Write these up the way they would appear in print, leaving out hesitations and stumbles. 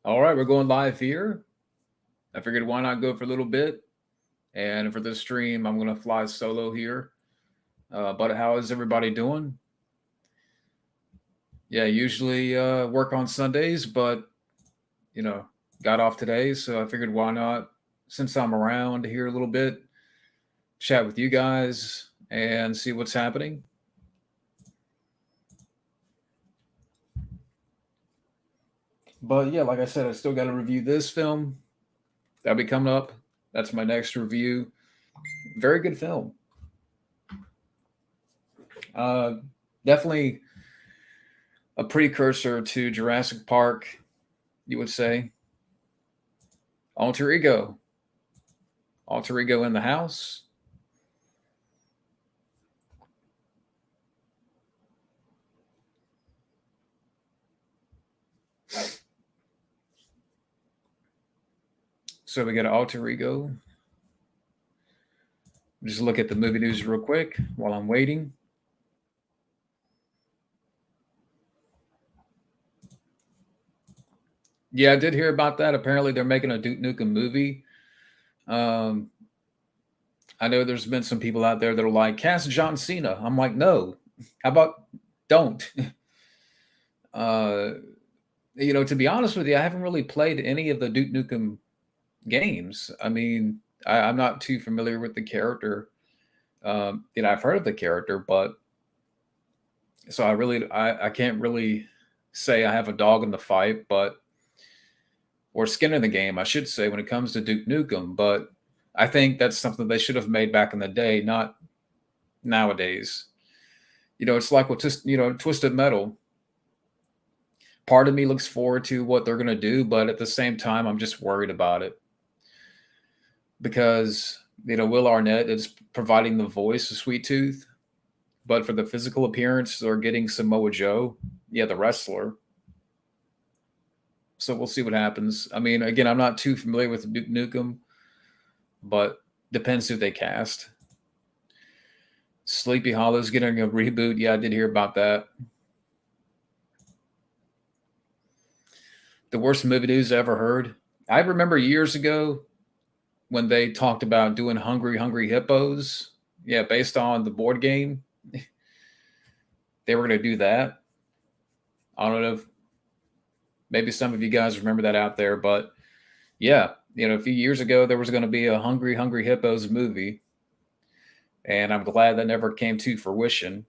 All right, we're going live here. I figured why not go for a little bit. And for this stream, I'm going to fly solo here. But how is everybody doing? Yeah, usually work on Sundays, but, you know, got off today. So I figured why not, since I'm around here a little bit, chat with you guys and see what's happening. But yeah, like I said, I still got to review this film. That'll be coming up. That's my next review. Very good film. Uh, Definitely a precursor to Jurassic Park, you would say. Alter Ego. Alter Ego in the house. So we got Alter Ego. Just look at the movie news real quick while I'm waiting. Yeah, I did hear about that. Apparently, they're making a Duke Nukem movie. Um, I know there's been some people out there that are like, cast John Cena. I'm like, no. How about don't? uh, to be honest with you, I haven't really played any of the Duke Nukem games. I mean, I'm not too familiar with the character. I've heard of the character, but so I can't really say I have a dog in the fight, but or skin in the game, I should say, when it comes to Duke Nukem. But I think that's something they should have made back in the day, not nowadays. It's like with Twisted Metal. Part of me looks forward to what they're gonna do, but at the same time, I'm just worried about it because Will Arnett is providing the voice of Sweet Tooth, but for the physical appearance, they're getting Samoa Joe, yeah, the wrestler. So we'll see what happens. I mean, again, I'm not too familiar with Duke Nukem, but depends who they cast. Sleepy Hollow's getting a reboot. Yeah, I did hear about that. The worst movie news I ever heard. I remember years ago when they talked about doing Hungry Hungry Hippos. Yeah, based on the board game. They were going to do that. I don't know if maybe some of you guys remember that out there, but yeah, a few years ago there was going to be a Hungry Hungry Hippos movie, and I'm glad that never came to fruition.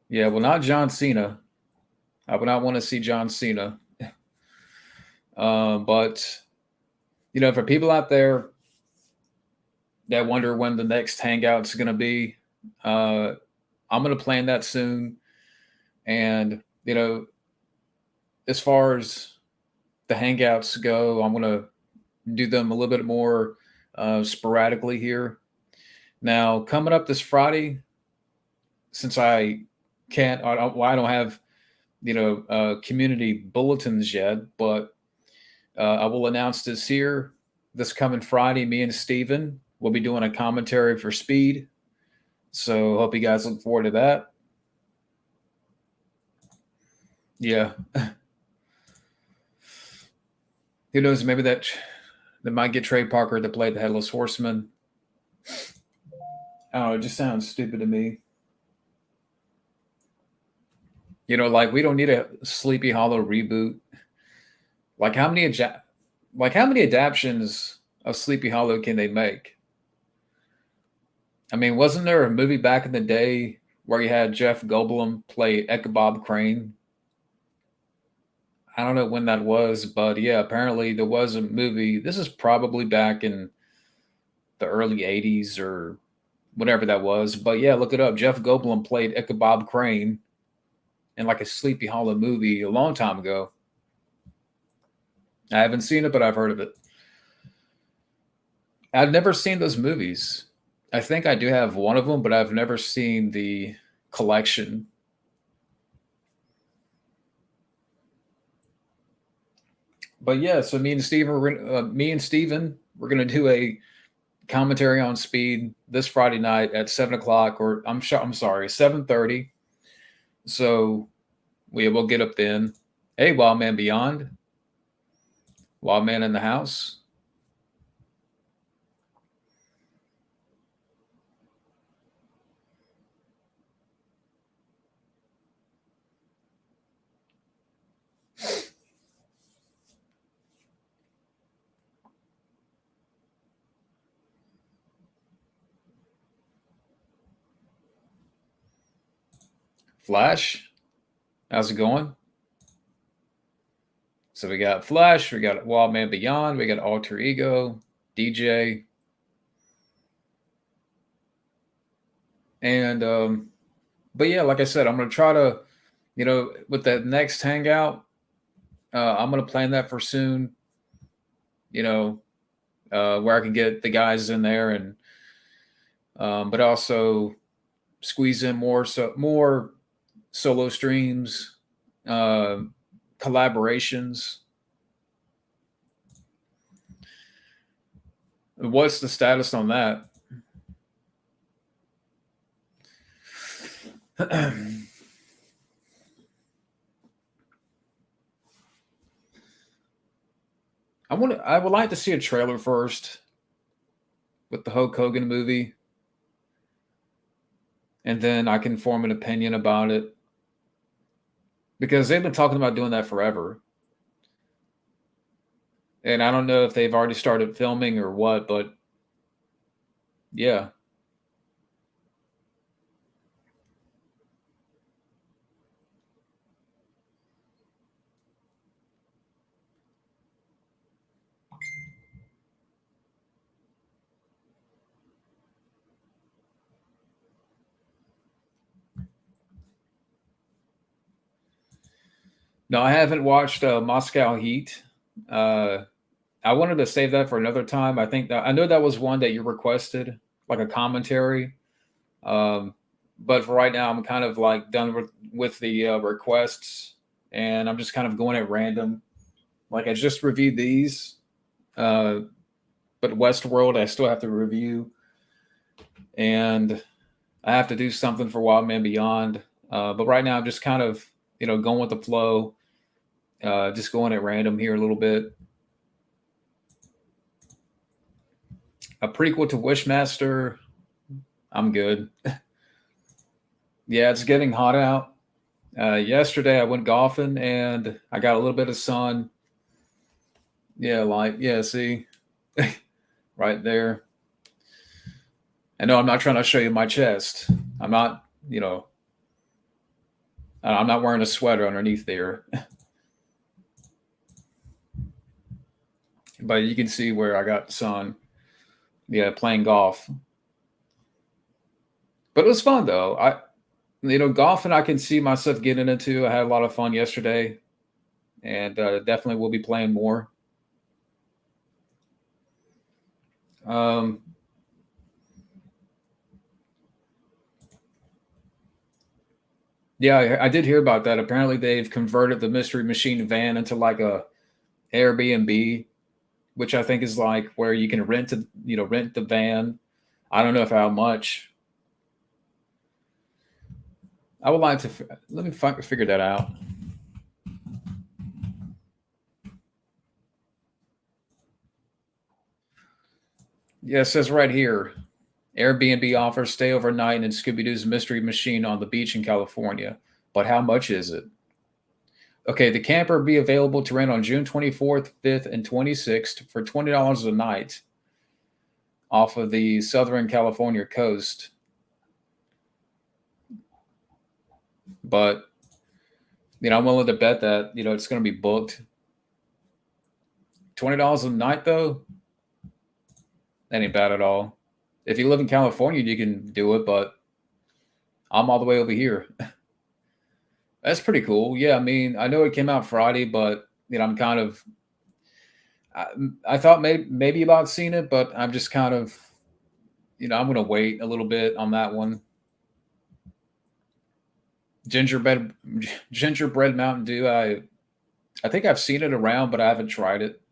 Yeah, well, not John Cena. I would not want to see John Cena. But for people out there that wonder when the next hangout's going to be, I'm going to plan that soon. And as far as the hangouts go, I'm going to do them a little bit more sporadically here. Now, coming up this Friday, since I don't have community bulletins yet, but I will announce this here. This coming Friday, me and Steven will be doing a commentary for Speed. So hope you guys look forward to that. Yeah. Who knows? Maybe that might get Trey Parker to play the Headless Horseman. Oh, it just sounds stupid to me. Like we don't need a Sleepy Hollow reboot. Like how many adaptions of Sleepy Hollow can they make? I mean, wasn't there a movie back in the day where you had Jeff Goldblum play Ichabod Crane? I don't know when that was, but yeah, apparently there was a movie. This is probably back in the early 80s or whatever that was. But yeah, look it up. Jeff Goldblum played Ichabod Crane in like a Sleepy Hollow movie a long time ago. I haven't seen it, but I've heard of it. I've never seen those movies. I think I do have one of them, but I've never seen the collection. But yeah, so me and Steven, we're gonna do a commentary on Speed this Friday night at 7:00, or I'm sorry, 7:30. So We will get up then. Hey, Wild Man Beyond. Wild Man in the house. Flash, how's it going? So we got Flash, we got Wild Man Beyond, we got Alter Ego, DJ, and but yeah, like I said, I'm gonna try to, with that next hangout, I'm gonna plan that for soon. Where I can get the guys in there, and but also squeeze in more solo streams, uh, collaborations. What's the status on that? I would like to see a trailer first with the Hulk Hogan movie, and then I can form an opinion about it, because they've been talking about doing that forever. And I don't know if they've already started filming or what, but yeah. No, I haven't watched Moscow Heat. Uh, I wanted to save that for another time. I know that was one that you requested, like a commentary. Um, but for right now, I'm kind of like done with the requests, and I'm just kind of going at random. Like I just reviewed these, uh, but Westworld I still have to review, and I have to do something for Wild Man Beyond. But right now, I'm just kind of going with the flow, just going at random here a little bit. A prequel to Wishmaster, I'm good. Yeah, it's getting hot out. Yesterday I went golfing and I got a little bit of sun. Yeah, see, right there. I know I'm not trying to show you my chest. I'm not, I'm not wearing a sweater underneath there. But you can see where I got sun. Yeah, playing golf. But it was fun though. Golfing I can see myself getting into. I had a lot of fun yesterday, and definitely will be playing more. Um, yeah, I did hear about that. Apparently, they've converted the Mystery Machine van into like a Airbnb, which I think is like where you can rent the van. I don't know if how much. I would like to let me figure that out. Yeah, it says right here, Airbnb offers stay overnight in Scooby Doo's Mystery Machine on the beach in California. But how much is it? Okay, the camper will be available to rent on June 24th, 5th, and 26th for $20 a night off of the Southern California coast. But, I'm willing to bet that, it's going to be booked. $20 a night, though, that ain't bad at all. If you live in California, you can do it, but I'm all the way over here. That's pretty cool. Yeah, I mean, I know it came out Friday, but I'm kind of. I thought maybe about seeing it, but I'm just kind of, I'm going to wait a little bit on that one. Gingerbread Mountain Dew. I think I've seen it around, but I haven't tried it.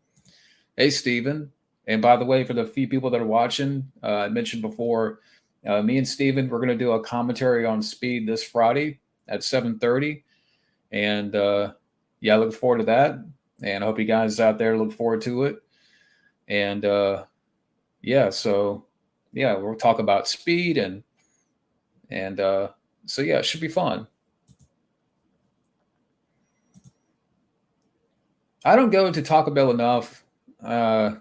Hey, Steven. And by the way, for the few people that are watching, I mentioned before, me and Steven, we're going to do a commentary on Speed this Friday at 7:30. And yeah, I look forward to that. And I hope you guys out there look forward to it. And yeah, so yeah, we'll talk about speed and so yeah, it should be fun. I don't go to Taco Bell enough. Uh,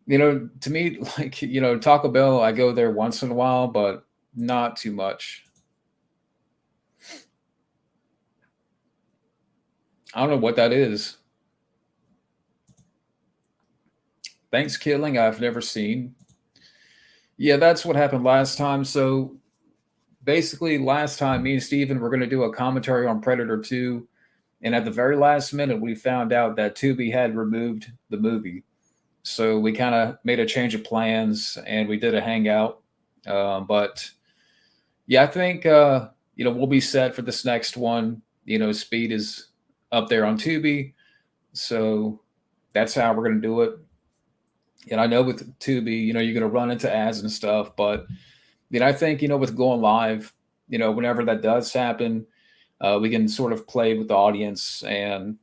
to me, like Taco Bell, I go there once in a while, but not too much. I don't know what that is. Thanksgiving, I've never seen. Yeah, that's what happened last time. So basically, last time, me and Steven were going to do a commentary on Predator 2. And at the very last minute, we found out that Tubi had removed the movie. So we kind of made a change of plans and we did a hangout. But yeah, I think, we'll be set for this next one. Speed is up there on Tubi. So that's how we're going to do it. And I know with Tubi, you're going to run into ads and stuff, but I think with going live, whenever that does happen, we can sort of play with the audience and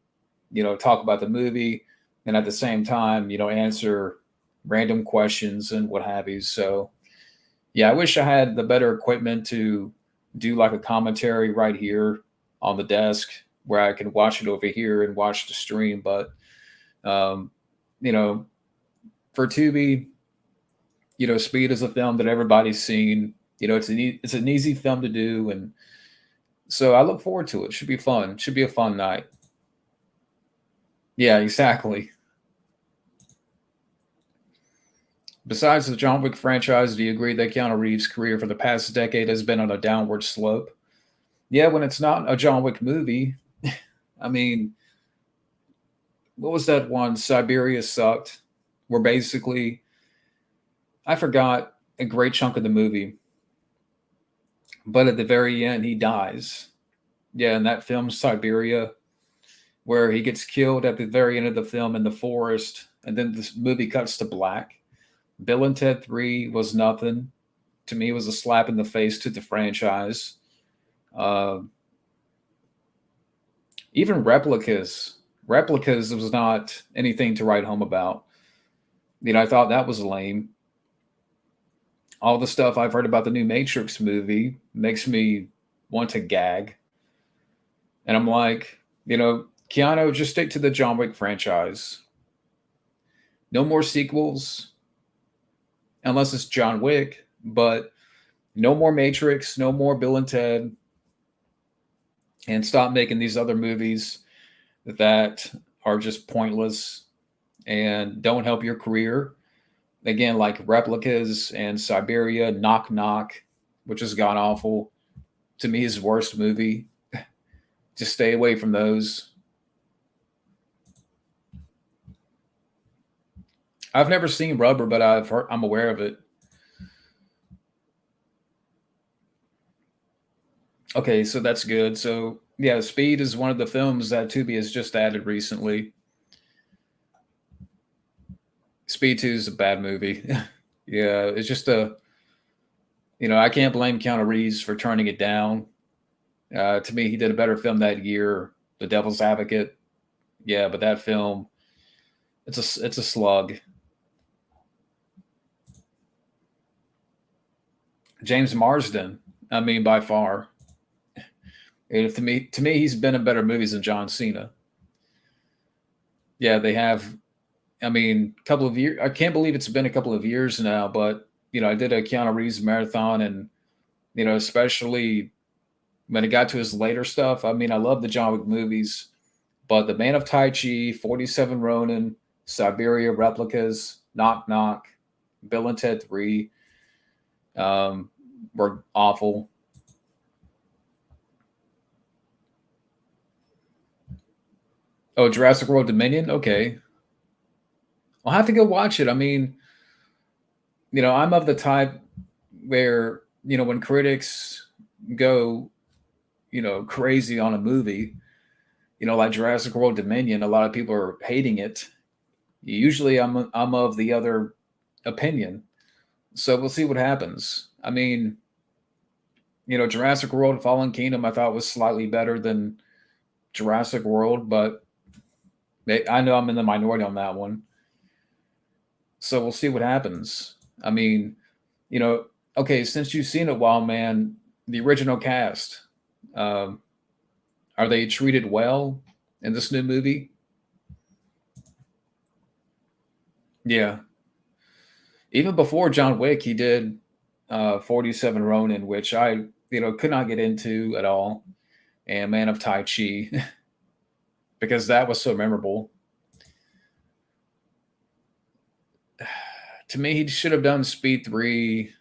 talk about the movie, and at the same time, answer random questions and what have you. So yeah, I wish I had the better equipment to do like a commentary right here on the desk where I can watch it over here and watch the stream, but um, you know for Tubi, Speed is a film that everybody's seen. It's an easy film to do, and so I look forward to it. Should be fun. Should be a fun night. Yeah, exactly. Besides the John Wick franchise, do you agree that Keanu Reeves' career for the past decade has been on a downward slope? Yeah, when it's not a John Wick movie, I mean, what was that one? Siberia sucked. Where basically, I forgot a great chunk of the movie, but at the very end, he dies. Yeah, in that film, Siberia, where he gets killed at the very end of the film in the forest, and then this movie cuts to black. Bill and Ted 3 was nothing. To me, it was a slap in the face to the franchise. Uh, Even replicas was not anything to write home about. I thought that was lame. All the stuff I've heard about the new Matrix movie makes me want to gag. And I'm like, Keanu, just stick to the John Wick franchise. No more sequels, unless it's John Wick, but no more Matrix, no more Bill and Ted, and stop making these other movies that are just pointless and don't help your career. Again, like Replicas and Siberia, Knock Knock, which has gone awful. To me, his worst movie. Just stay away from those. I've never seen Rubber, but I'm aware of it. Okay, so that's good. So yeah, Speed is one of the films that Tubi has just added recently. Speed 2 is a bad movie. Yeah, it's just I can't blame Keanu Reeves for turning it down. To me, he did a better film that year, The Devil's Advocate. Yeah, but that film, it's a slug. James Marsden, I mean, by far. And to me, he's been in better movies than John Cena. Yeah, they have. I mean, a couple of years. I can't believe it's been a couple of years now, but I did a Keanu Reeves marathon, and especially when it got to his later stuff. I mean, I love the John Wick movies, but The Man of Tai Chi, 47 Ronin, Siberia Replicas, Knock Knock, Bill and Ted 3 were awful. Oh, Jurassic World Dominion. Okay, I'll have to go watch it. I mean, I'm of the type where when critics go crazy on a movie, like Jurassic World Dominion, a lot of people are hating it. Usually, I'm of the other opinion. So we'll see what happens. I mean, Jurassic World Fallen Kingdom I thought was slightly better than Jurassic World, but I know I'm in the minority on that one. So we'll see what happens. I mean, you know, okay, since you've seen it, Wild Man, the original cast, um, are they treated well in this new movie? Yeah. Even before John Wick, he did 47 Ronin, which I, could not get into at all, and Man of Tai Chi, because that was so memorable. To me, he should have done Speed 3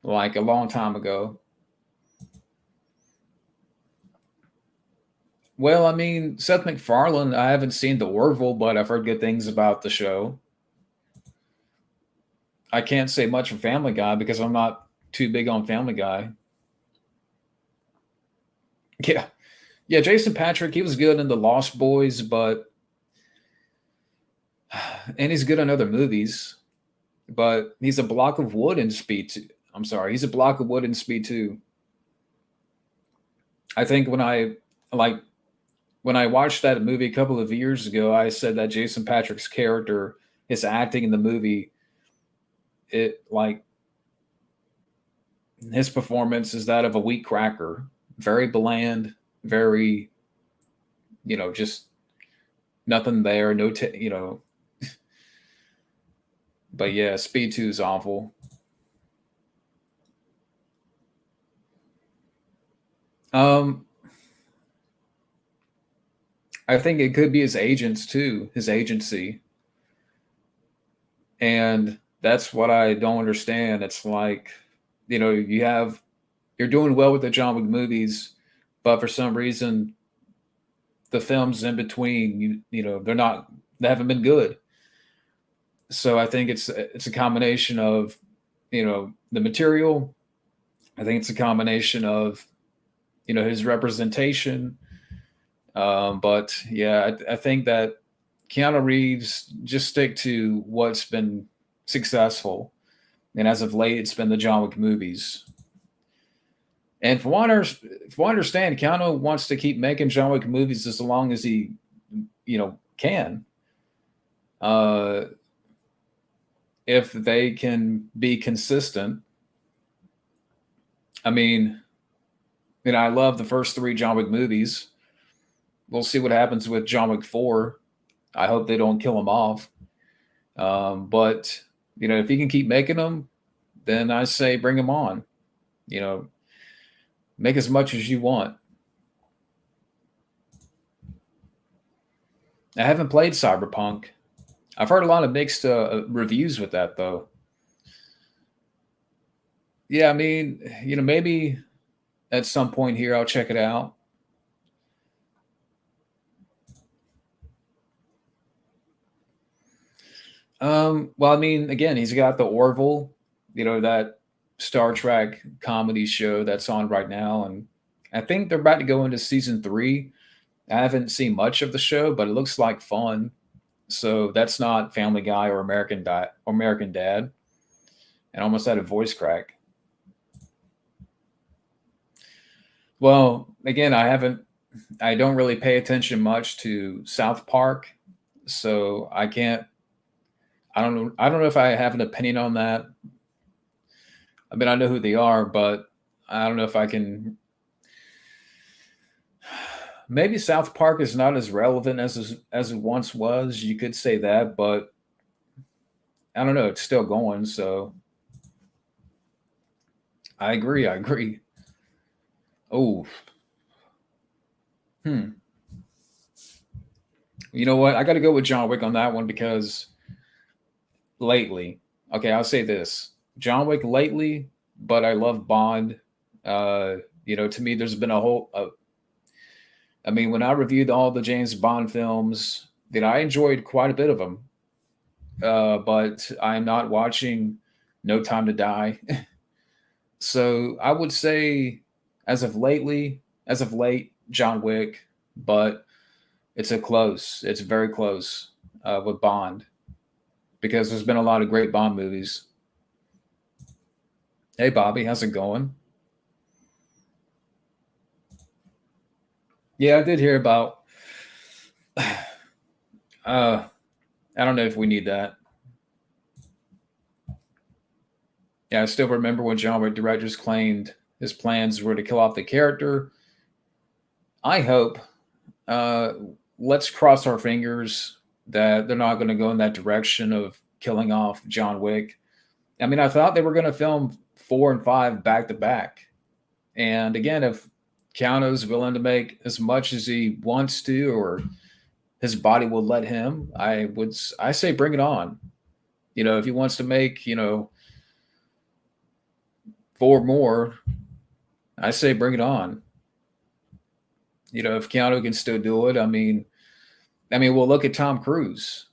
like a long time ago. Well, I mean, Seth MacFarlane, I haven't seen The Orville, but I've heard good things about the show. I can't say much for Family Guy because I'm not too big on Family Guy. Yeah. Yeah, Jason Patrick, he was good in The Lost Boys, but and he's good in other movies, but he's a block of wood in Speed 2. I'm sorry, he's a block of wood in Speed 2. I think like when I watched that movie a couple of years ago, I said that Jason Patrick's character, his acting in the movie, it like his performance is that of a wheat cracker, very bland, very, just nothing there, but yeah, Speed 2 is awful. Um, I think it could be his agents too, his agency. And that's what I don't understand. It's like, you're doing well with the John Wick movies, but for some reason the films in between, they haven't been good. So I think it's a combination of, the material. I think it's a combination of, his representation. But yeah, I think that Keanu Reeves just stick to what's been successful, and as of late, it's been the John Wick movies. And from what I understand, Keanu wants to keep making John Wick movies as long as he, can. Uh, if they can be consistent. I mean, I love the first three John Wick movies. We'll see what happens with John Wick 4. I hope they don't kill him off. But, if he can keep making them, then I say bring him on. You know, make as much as you want. I haven't played Cyberpunk. I've heard a lot of mixed reviews with that, though. Yeah, I mean, maybe at some point here I'll check it out. Well, I mean, again, he's got the Orville, that Star Trek comedy show that's on right now, and I think they're about to go into season 3. I haven't seen much of the show, but it looks like fun. So that's not Family Guy or American Dad, and I almost had a voice crack. Well, again, I don't really pay attention much to South Park, so I can't. I don't know if I have an opinion on that. I mean, I know who they are, but I don't know if I can. Maybe South Park is not as relevant as it once was. You could say that, but I don't know. It's still going, so I agree. I agree. Oh, hmm. You know what? I got to go with John Wick on that one because lately, okay, I'll say this: John Wick lately, but I love Bond. To me, there's been a whole. I mean, when I reviewed all the James Bond films, that I enjoyed quite a bit of them. But I'm not watching No Time to Die. So I would say, as of late, John Wick, but it's very close with Bond because there's been a lot of great Bond movies. Hey, Bobby, how's it going? Yeah, I did hear about. Uh, I don't know if we need that. Yeah, I still remember when John Wick directors claimed his plans were to kill off the character. I hope. Uh, let's cross our fingers that they're not going to go in that direction of killing off John Wick. I mean, I thought they were going to film 4 and 5 back to back. And again, if Keanu's willing to make as much as he wants to, or his body will let him, I say bring it on. If he wants to make 4 more, I say bring it on. If Keanu can still do it, well, look at Tom Cruise.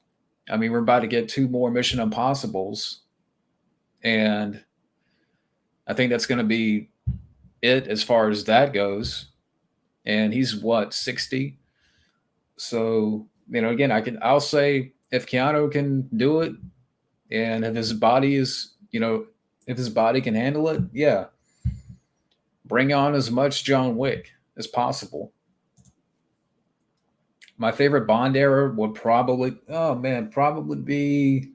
We're about to get 2 more Mission Impossibles, and I think that's going to be it as far as that goes. And he's what, 60? So again, I'll say if Keanu can do it, and if his body is, if his body can handle it, yeah, bring on as much John Wick as possible. My favorite Bond era would probably be.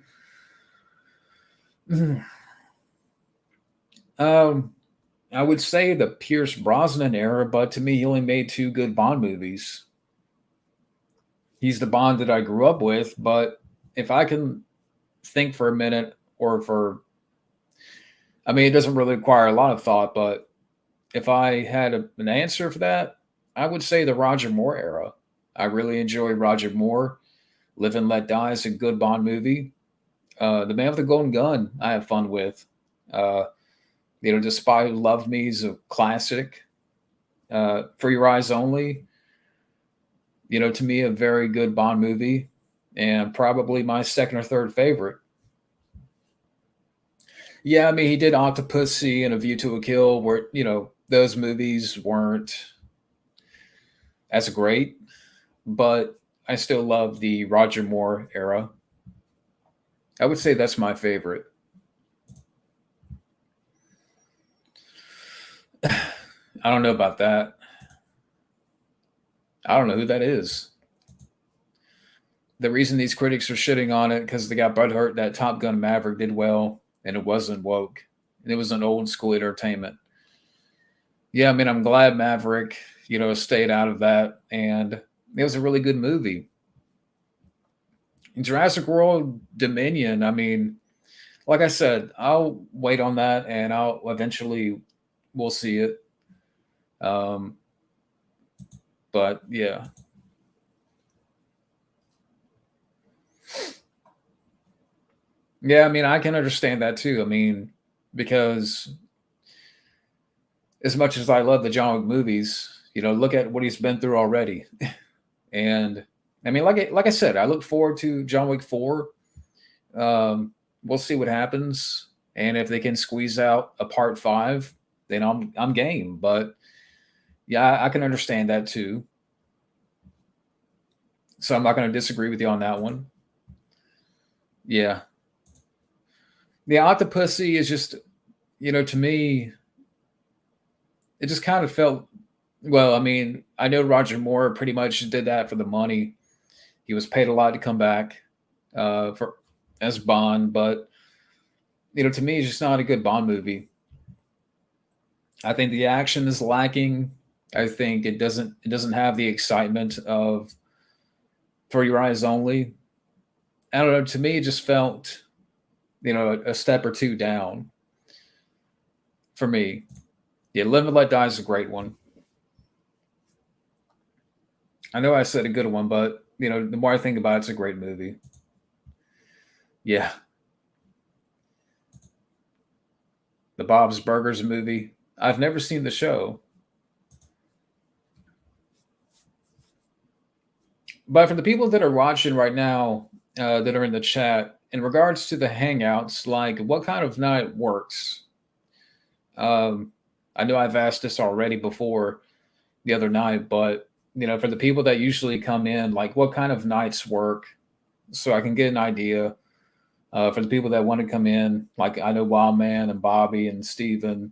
Um, I would say the Pierce Brosnan era, but to me, he only made 2 good Bond movies. He's the Bond that I grew up with, but if I can think for a minute, it doesn't really require a lot of thought, but if I had an answer for that, I would say the Roger Moore era. I really enjoy Roger Moore. Live and Let Die is a good Bond movie. The Man with the Golden Gun, I have fun with. Uh, The Spy Who Loved Me is a classic. For Your Eyes Only, to me, a very good Bond movie, and probably my second or third favorite. Yeah, he did Octopussy and A View to a Kill, where those movies weren't as great, but I still love the Roger Moore era. I would say that's my favorite. I don't know about that. I don't know who that is. The reason these critics are shitting on it because they got butthurt that Top Gun Maverick did well and it wasn't woke and it was an old school entertainment. Yeah, I'm glad Maverick, stayed out of that, and it was a really good movie. Jurassic World Dominion, like I said, I'll wait on that and I'll eventually we'll see it. Um, but yeah. Yeah, I can understand that too. Because as much as I love the John Wick movies, look at what he's been through already. And like I said, I look forward to John Wick 4. We'll see what happens, and if they can squeeze out a part 5, then I'm game. But yeah, I can understand that too. So I'm not going to disagree with you on that one. Yeah, the Octopussy is just, to me, it just kind of felt. Well, I know Roger Moore pretty much did that for the money. He was paid a lot to come back for as Bond, but to me, it's just not a good Bond movie. I think the action is lacking. I think it doesn't have the excitement of For Your Eyes Only. I don't know. To me, it just felt a step or two down for me. Yeah, Live and Let Die is a great one. I know I said a good one, but the more I think about it, it's a great movie. Yeah, the Bob's Burgers movie. I've never seen the show, but for the people that are watching right now, that are in the chat, in regards to the hangouts, like what kind of night works? Um, I know I've asked this already before the other night, but for the people that usually come in, like what kind of nights work, so I can get an idea. For the people that want to come in, like I know Wildman and Bobby and Steven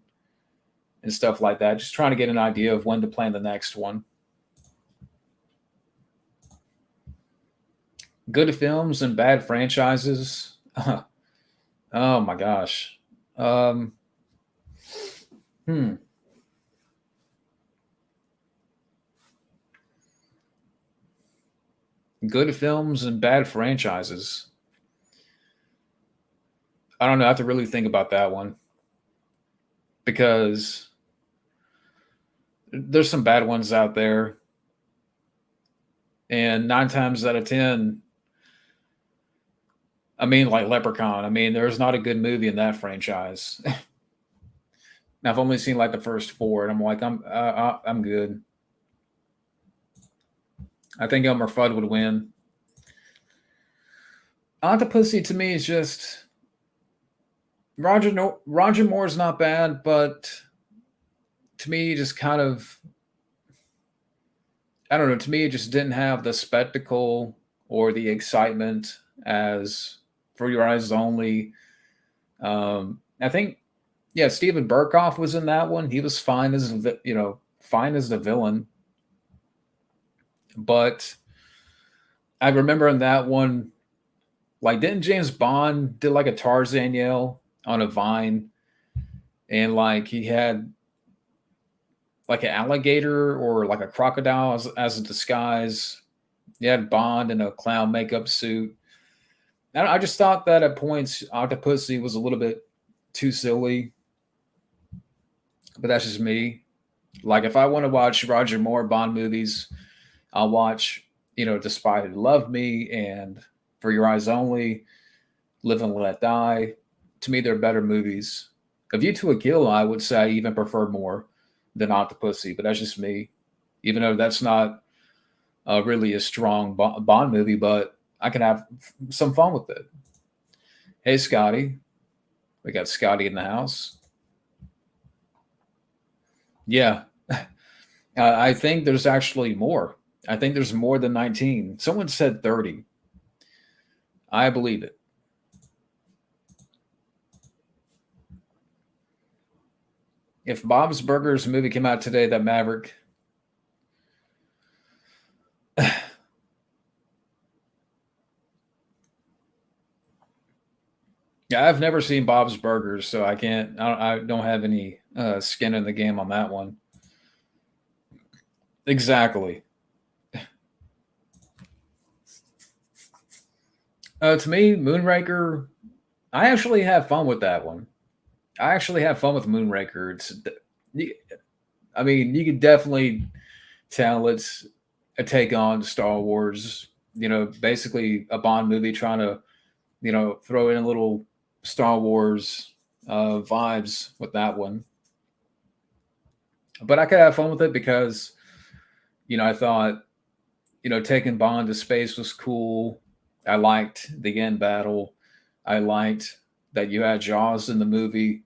and stuff like that, just trying to get an idea of when to plan the next one. Good films and bad franchises. Oh my gosh. Um, hmm. Good films and bad franchises. I don't know. I have to really think about that one because there's some bad ones out there, and 9 times out of 10, I mean, like Leprechaun. I mean, there's not a good movie in that franchise. Now, I've only seen like the first four, and I'm like, I'm good. I think Elmer Fudd would win. Octopussy to me is just Roger Moore's not bad, but to me, just kind of I don't know. To me, it just didn't have the spectacle or the excitement as For Your Eyes Only. I think, yeah, Steven Burkhoff was in that one. He was fine as fine as the villain, but I remember in that one, like, didn't James Bond did like a Tarzan yell on a vine, and like he had like an alligator or like a crocodile as a disguise. He had Bond in a clown makeup suit. I just thought that at points Octopussy was a little bit too silly, but that's just me. Like if I want to watch Roger Moore Bond movies, I'll watch, Despite Who Loved Me and For Your Eyes Only, Live and Let Die. To me, they're better movies. A View to a Kill, I would say I even prefer more than Octopussy, but that's just me. Even though that's not really a strong Bond movie, but I can have some fun with it. Hey, Scotty. We got Scotty in the house. Yeah. I think there's actually more. I think there's more than 19. Someone said 30. I believe it. If Bob's Burgers movie came out today, that Maverick. Yeah, I've never seen Bob's Burgers, so I can't. I don't have any skin in the game on that one. Exactly. To me, Moonraker. I actually have fun with that one. I actually have fun with Moonraker. I mean, you could definitely tell it's a take on Star Wars. Basically a Bond movie trying to, throw in a little Star Wars vibes with that one. But I could have fun with it because, I thought, taking Bond to space was cool. I liked the end battle. I liked that you had Jaws in the movie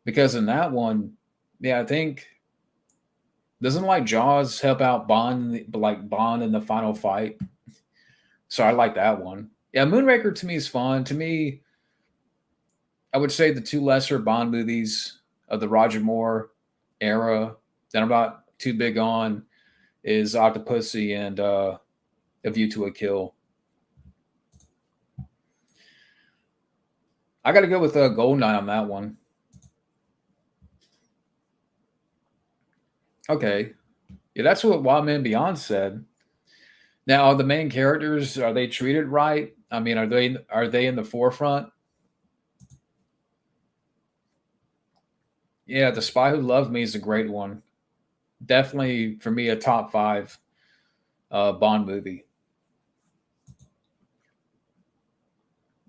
because in that one, yeah, I think doesn't like Jaws help out Bond, like Bond in the final fight. So I like that one. Yeah, Moonraker to me is fun. To me, I would say the two lesser Bond movies of the Roger Moore era that I'm not too big on is Octopussy and A View to a Kill. I got to go with Goldeneye on that one. Okay, yeah, that's what Wild Man Beyond said. Now, are the main characters are they treated right? I mean, are they in the forefront? Yeah, The Spy Who Loved Me is a great one. Definitely for me a top five Bond movie.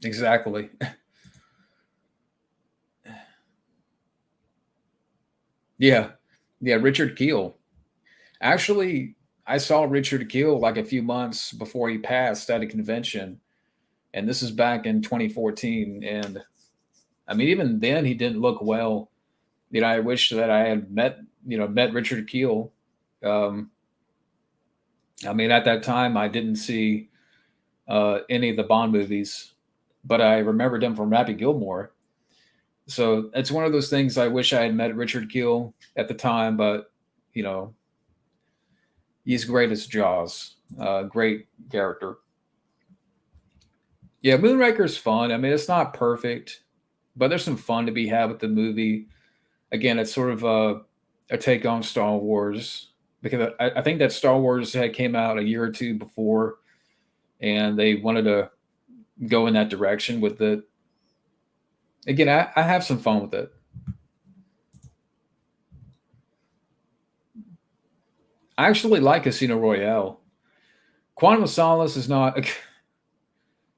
Exactly. Yeah, yeah. Richard Keel. Actually, I saw Richard Keel like a few months before he passed at a convention, and this is back in 2014. And I mean, even then, he didn't look well. I wish that I had met Richard Keel. Um, I mean, at that time, I didn't see any of the Bond movies, but I remembered him from Happy Gilmore. So it's one of those things. I wish I had met Richard Keel at the time, but you know, he's great as Jaws. Great character. Yeah, Moonraker's fun. I mean, it's not perfect, but there's some fun to be had with the movie. Again, it's sort of a take on Star Wars because I think that Star Wars had came out a year or two before, and they wanted to go in that direction with it. Again, I have some fun with it. I actually like Casino Royale. Quantum of Solace is not.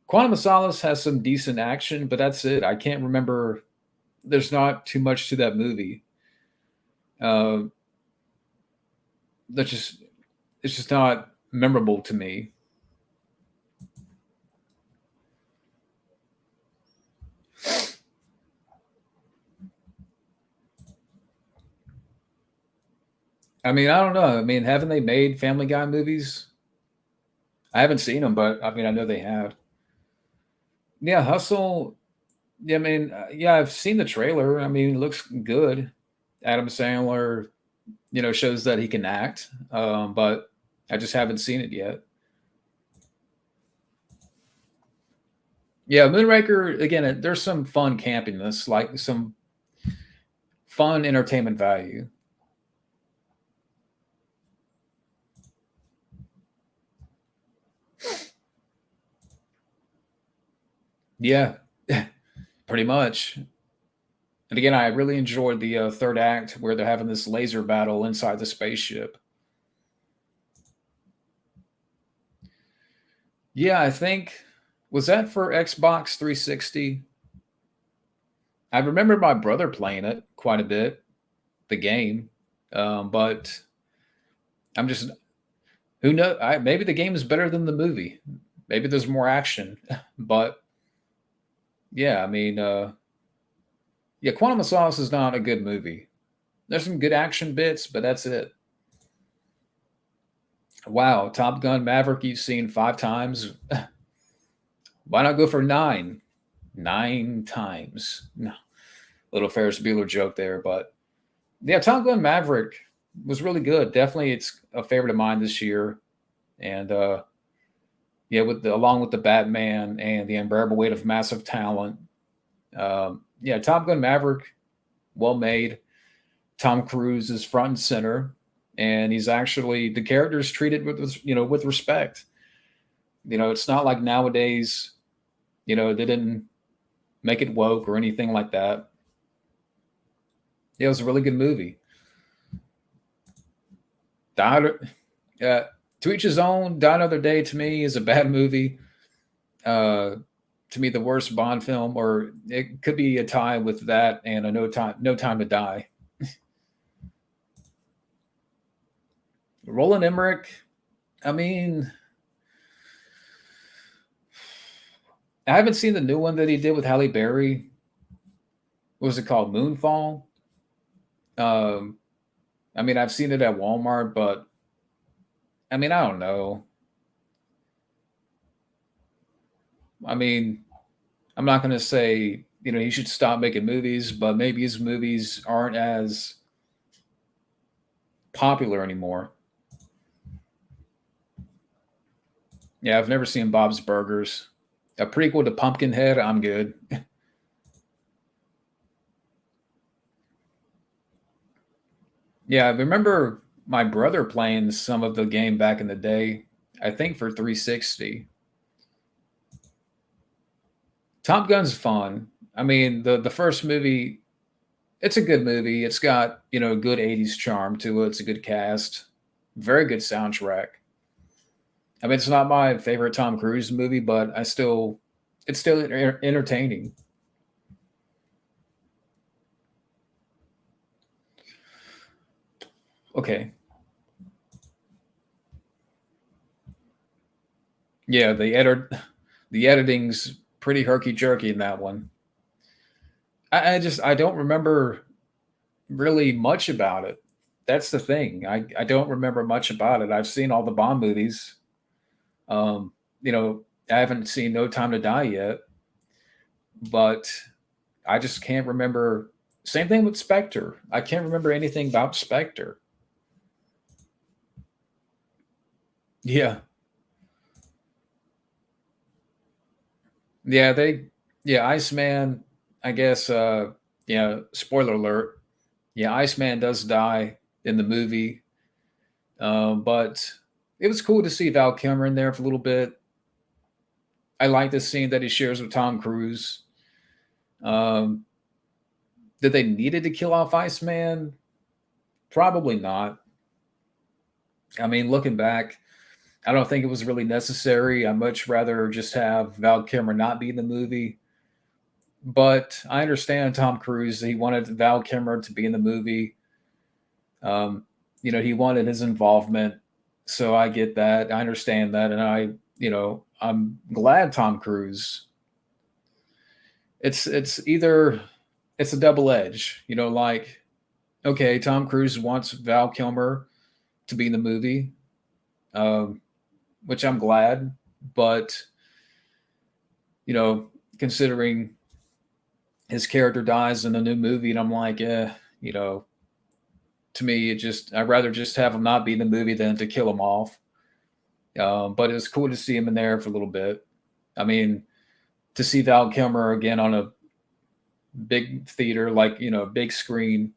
Quantum of Solace has some decent action, but that's it. I can't remember. There's not too much to that movie. Uh, that's just it's just not memorable to me. I mean, I don't know. I mean, haven't they made Family Guy movies? I haven't seen them, but I mean, I know they have. Yeah, Hustle. Yeah, I mean, yeah, I've seen the trailer. I mean, it looks good. Adam Sandler, shows that he can act, but I just haven't seen it yet. Yeah, Moonraker. Again, there's some fun campiness, like some fun entertainment value. Yeah, pretty much. And again, I really enjoyed the third act where they're having this laser battle inside the spaceship. Yeah, I think was that for Xbox 360. I remember my brother playing it quite a bit, the game, but I'm just who know. Maybe the game is better than the movie. Maybe there's more action, but yeah, I mean, yeah, Quantum of Solace is not a good movie. There's some good action bits, but that's it. Wow, Top Gun Maverick you've seen 5 times. Why not go for nine? 9 times. No, little Ferris Bueller joke there, but yeah, Top Gun Maverick was really good. Definitely, it's a favorite of mine this year. And yeah, along with the Batman and the unbearable weight of massive talent. Yeah, Top Gun Maverick, well made. Tom Cruise is front and center, and he's actually the character's treated with respect. It's not like nowadays. They didn't make it woke or anything like that. Yeah, it was a really good movie. Die, uh, to each his own. Die Another Day to me is a bad movie. Uh, to me, the worst Bond film, or it could be a tie with that and a No Time to Die. Roland Emmerich. I mean, I haven't seen the new one that he did with Halle Berry. What was it called? Moonfall. Um, I mean, I've seen it at Walmart, but I mean, I don't know. I mean, I'm not going to say he should stop making movies, but maybe his movies aren't as popular anymore. Yeah, I've never seen Bob's Burgers. A prequel to Pumpkinhead, I'm good. Yeah, I remember my brother playing some of the game back in the day. I think for 360. Top Gun's fun. I mean, the first movie, it's a good movie. It's got good 80s charm to it. It's a good cast, very good soundtrack. I mean, it's not my favorite Tom Cruise movie, but it's still entertaining. Okay, yeah, the editing's pretty herky jerky in that one. I don't remember really much about it. That's the thing. I don't remember much about it. I've seen all the Bond movies. Um, I haven't seen No Time to Die yet, but I just can't remember. Same thing with Spectre. I can't remember anything about Spectre. Yeah, Yeah, Iceman, I guess, yeah, spoiler alert. Yeah, Iceman does die in the movie. But it was cool to see Val Kilmer in there for a little bit. I like the scene that he shares with Tom Cruise. Um, did they needed to kill off Iceman? Probably not. I mean, looking back, I don't think it was really necessary. I much rather just have Val Kilmer not be in the movie. But I understand Tom Cruise. He wanted Val Kilmer to be in the movie. Um, he wanted his involvement. So I get that. I understand that. And I'm glad Tom Cruise. It's either it's a double edge, like, okay, Tom Cruise wants Val Kilmer to be in the movie, um, which I'm glad, but you know, considering his character dies in the new movie, and I'm like, you know, to me, I'd rather just have him not be in the movie than to kill him off. But it was cool to see him in there for a little bit. I mean, to see Val Kilmer again on a big theater, like, big screen.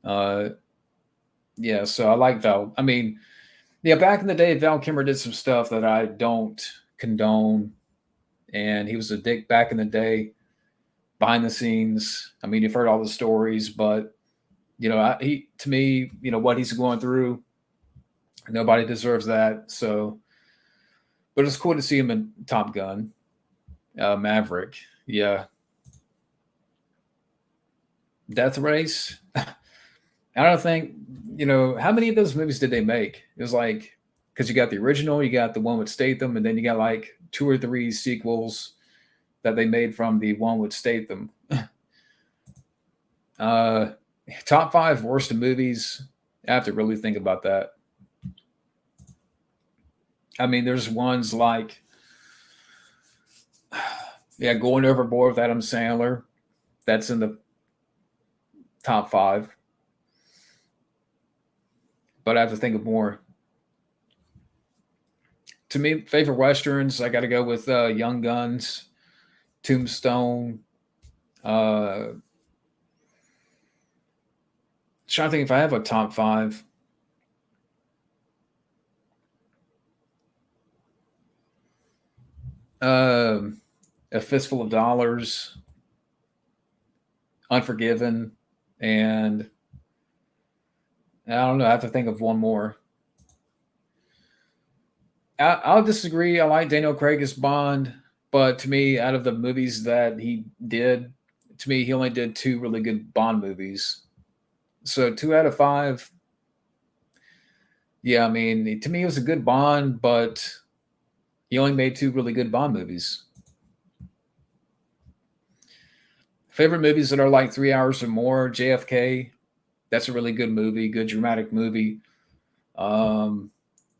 Uh, yeah, so I like Val. I mean, yeah, back in the day, Val Kilmer did some stuff that I don't condone, and he was a dick back in the day, behind the scenes. I mean, you've heard all the stories, but he to me, what he's going through, nobody deserves that. So, but it's cool to see him in Top Gun, Maverick. Yeah, Death Race. I don't think how many of those movies did they make? It was like, because you got the original, you got the one with Statham, and then you got like two or three sequels that they made from the one with Statham. uh, Top five worst movies. I have to really think about that. I mean, there's ones like, yeah, Going Overboard with Adam Sandler. That's in the top five, but I have to think of more. To me, favorite westerns, I got to go with Young Guns, Tombstone. Trying to think if I have a top five. Um, a Fistful of Dollars, Unforgiven, and I don't know. I have to think of one more. I'll disagree. I like Daniel Craig as Bond, but to me, out of the movies that he did, to me, he only did two really good Bond movies. So 2 out of 5. Yeah, I mean, to me, it was a good Bond, but he only made two really good Bond movies. Favorite movies that are like 3 hours or more, JFK. That's a really good movie, good dramatic movie. Um,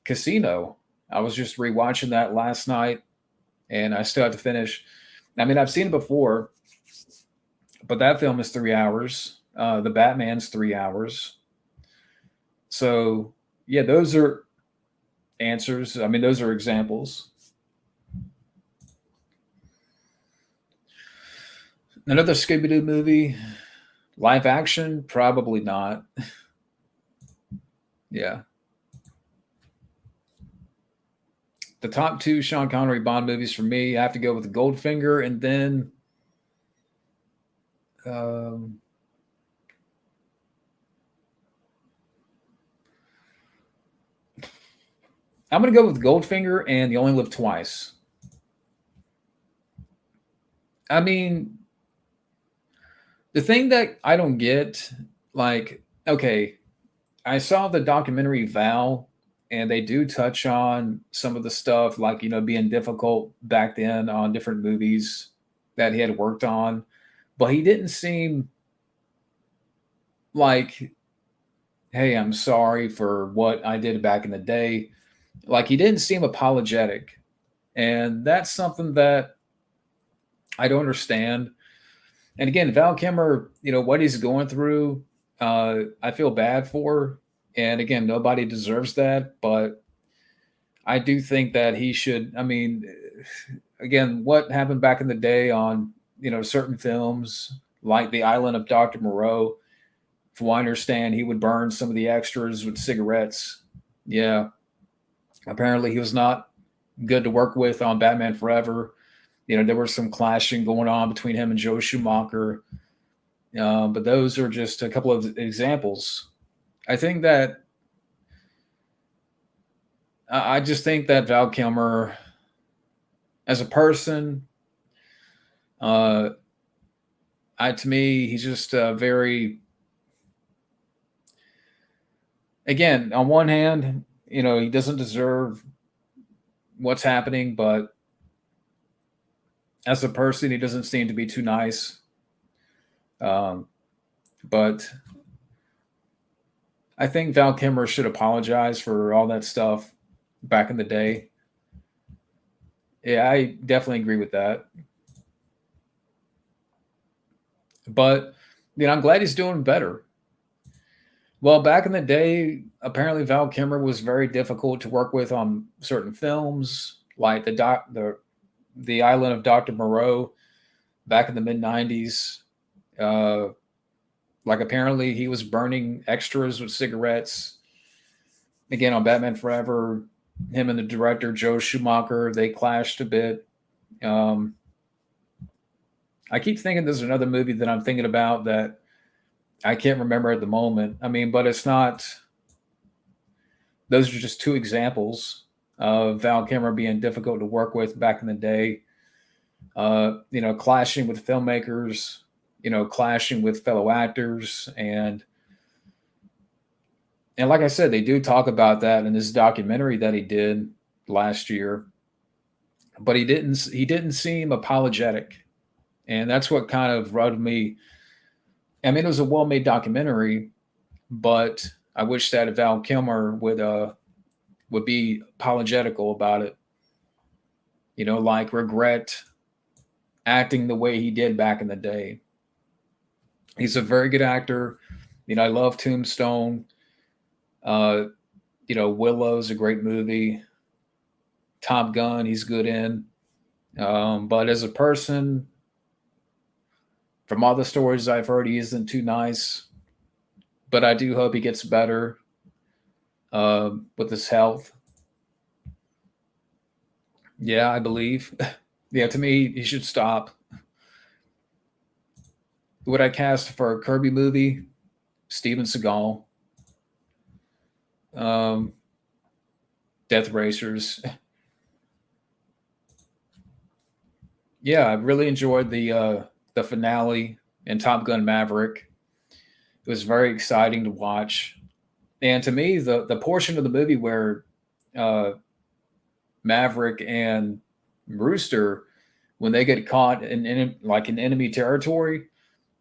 Casino. I was just rewatching that last night, and I still have to finish. I mean, I've seen it before, but that film is 3 hours. The Batman's 3 hours. So, yeah, those are answers. I mean, those are examples. Another Scooby Doo movie, live action, probably not. Yeah. The top two Sean Connery Bond movies for me, I have to go with Goldfinger, and then um, I'm going to go with Goldfinger and You Only Live Twice. I mean, the thing that I don't get, like, okay, I saw the documentary Val, and they do touch on some of the stuff, like, being difficult back then on different movies that he had worked on, but he didn't seem like, hey, I'm sorry for what I did back in the day. Like, he didn't seem apologetic. And that's something that I don't understand. And again, Val Kilmer, what he's going through, I feel bad for. And again, nobody deserves that. But I do think that he should. I mean, again, what happened back in the day on, certain films like The Island of Dr. Moreau. From what I understand, he would burn some of the extras with cigarettes. Yeah, apparently he was not good to work with on Batman Forever. There was some clashing going on between him and Joe Schumacher. But those are just a couple of examples. I think that I just think that Val Kilmer, as a person, uh, to me, he's just very. Again, on one hand, he doesn't deserve what's happening, but as a person, he doesn't seem to be too nice. Um, but I think Val Kilmer should apologize for all that stuff back in the day. Yeah, I definitely agree with that. But I'm glad he's doing better. Well, back in the day, apparently Val Kilmer was very difficult to work with on certain films, like the Island of Dr. Moreau back in the mid 90s. Uh, like apparently he was burning extras with cigarettes. Again, on Batman Forever, him and the director Joe Schumacher, they clashed a bit. Um, I keep thinking there's another movie that I'm thinking about that I can't remember at the moment. I mean, but it's not. Those are just two examples of Val Kilmer being difficult to work with back in the day. Clashing with filmmakers, clashing with fellow actors, and like I said, they do talk about that in this documentary that he did last year. But he didn't seem apologetic, and that's what kind of rubbed me. I mean, it was a well-made documentary, but I wish that Val Kilmer would be apologetical about it. Like regret acting the way he did back in the day. He's a very good actor. I love Tombstone. Uh, Willow's a great movie. Top Gun, he's good in. But as a person, from all the stories I've heard, he isn't too nice. But I do hope he gets better with his health. Yeah, I believe. Yeah, to me, he should stop. Would I cast for a Kirby movie? Steven Seagal. Um, Death Racers. Yeah, I really enjoyed the finale in Top Gun Maverick. It was very exciting to watch, and to me, the portion of the movie where uh, Maverick and Rooster, when they get caught in like in enemy territory,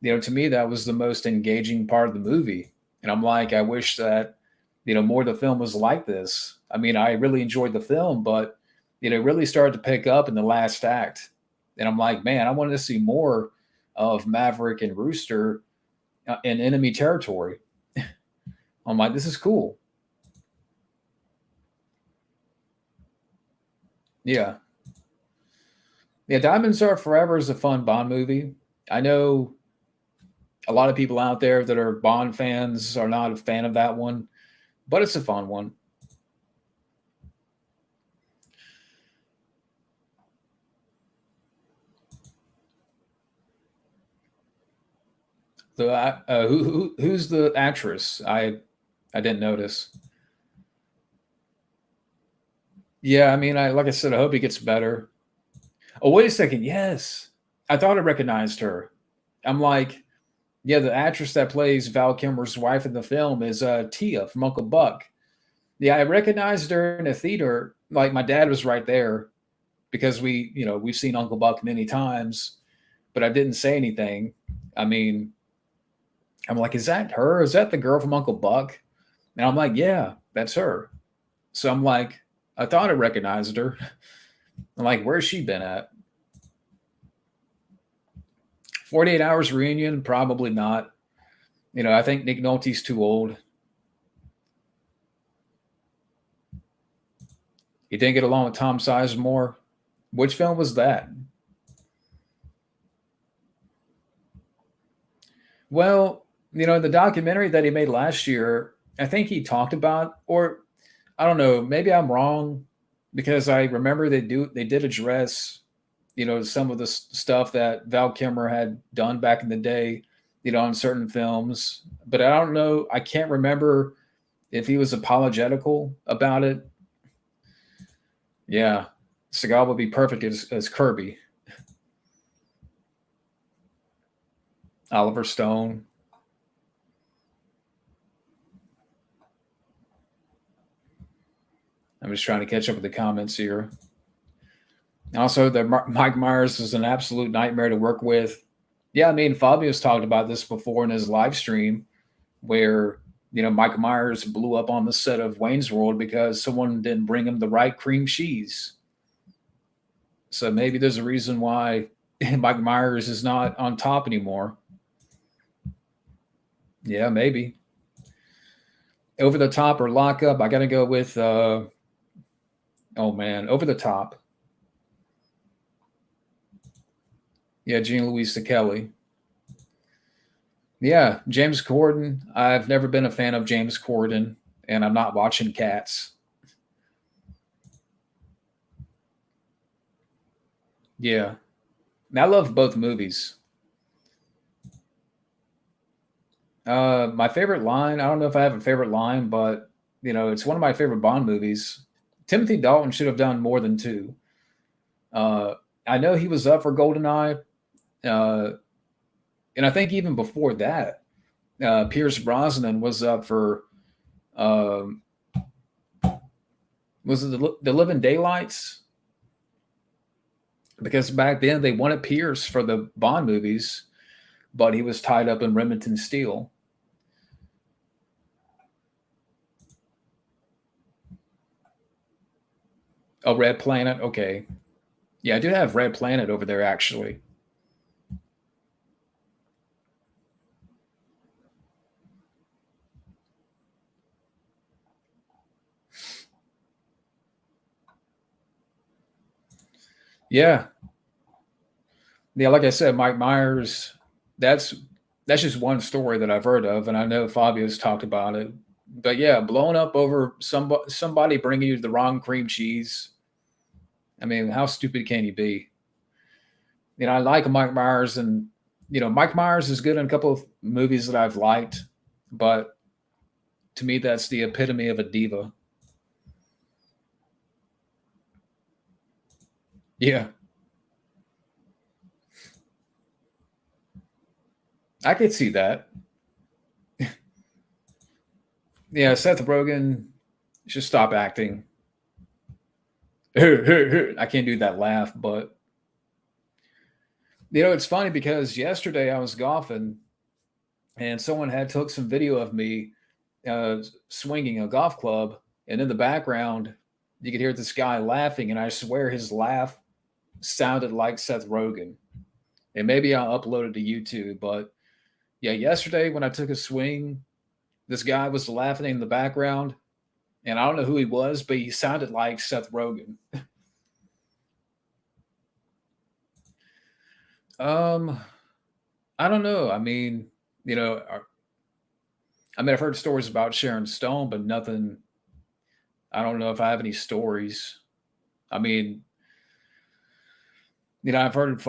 to me that was the most engaging part of the movie. And I'm like, I wish that more of the film was like this. I mean, I really enjoyed the film, but it really started to pick up in the last act. And I'm like, man, I wanted to see more of Maverick and Rooster in enemy territory. I'm like, this is cool. Yeah. Yeah, Diamonds Are Forever is a fun Bond movie. I know a lot of people out there that are Bond fans are not a fan of that one, but it's a fun one. So, who's the actress? I didn't notice. Yeah, I mean, I like I said, I hope he gets better. Oh, wait a second. Yes, I thought I recognized her. I'm like, yeah, the actress that plays Val Kilmer's wife in the film is Tia from Uncle Buck. Yeah, I recognized her in a theater. Like my dad was right there because we've seen Uncle Buck many times, but I didn't say anything. I mean, I'm like, is that her? Is that the girl from Uncle Buck? And I'm like, yeah, that's her. So I'm like, I thought I recognized her. I'm like, where's she been at? 48 Hours reunion? Probably not. I think Nick Nolte's too old. He didn't get along with Tom Sizemore. Which film was that? Well, the documentary that he made last year, I think he talked about, or I don't know, maybe I'm wrong, because I remember they did address, some of the stuff that Val Kilmer had done back in the day, on certain films. But I don't know, I can't remember if he was apologetical about it. Yeah, Seagal would be perfect as Kirby. Oliver Stone. I'm just trying to catch up with the comments here. Also, Mike Myers is an absolute nightmare to work with. Yeah, I mean, Fabio's talked about this before in his live stream, where Mike Myers blew up on the set of Wayne's World because someone didn't bring him the right cream cheese. So maybe there's a reason why Mike Myers is not on top anymore. Yeah, maybe. Over the Top or Lock Up, I got to go with, oh man, Over the Top. Yeah, Gene Louisa Kelly. Yeah, James Corden. I've never been a fan of James Corden, and I'm not watching Cats. Yeah, I love both movies. My favorite line, I don't know if I have a favorite line, but it's one of my favorite Bond movies. Timothy Dalton should have done more than two. Uh, I know he was up for GoldenEye, uh, and I think even before that, Pierce Brosnan was up for. Um, was it the Living Daylights? Because back then they wanted Pierce for the Bond movies, but he was tied up in Remington Steel. Oh, Red Planet. Okay. Yeah, I do have Red Planet over there actually. Yeah. Yeah, like I said, Mike Myers, that's that's just one story that I've heard of, and I know Fabio's talked about it. But yeah, blowing up over somebody bringing you the wrong cream cheese. I mean, how stupid can you be? I like Mike Myers, and Mike Myers is good in a couple of movies that I've liked, but to me, that's the epitome of a diva. Yeah, I could see that. Yeah, Seth Rogen should stop acting. I can't do that laugh, but it's funny because yesterday I was golfing and someone had took some video of me swinging a golf club, and in the background you could hear this guy laughing, and I swear his laugh sounded like Seth Rogen. And maybe I'll upload it to YouTube, but yeah, yesterday when I took a swing, this guy was laughing in the background, and I don't know who he was, but he sounded like Seth Rogen. Um, I don't know. I mean, I've heard stories about Sharon Stone, but nothing. I don't know if I have any stories. I mean, I've heard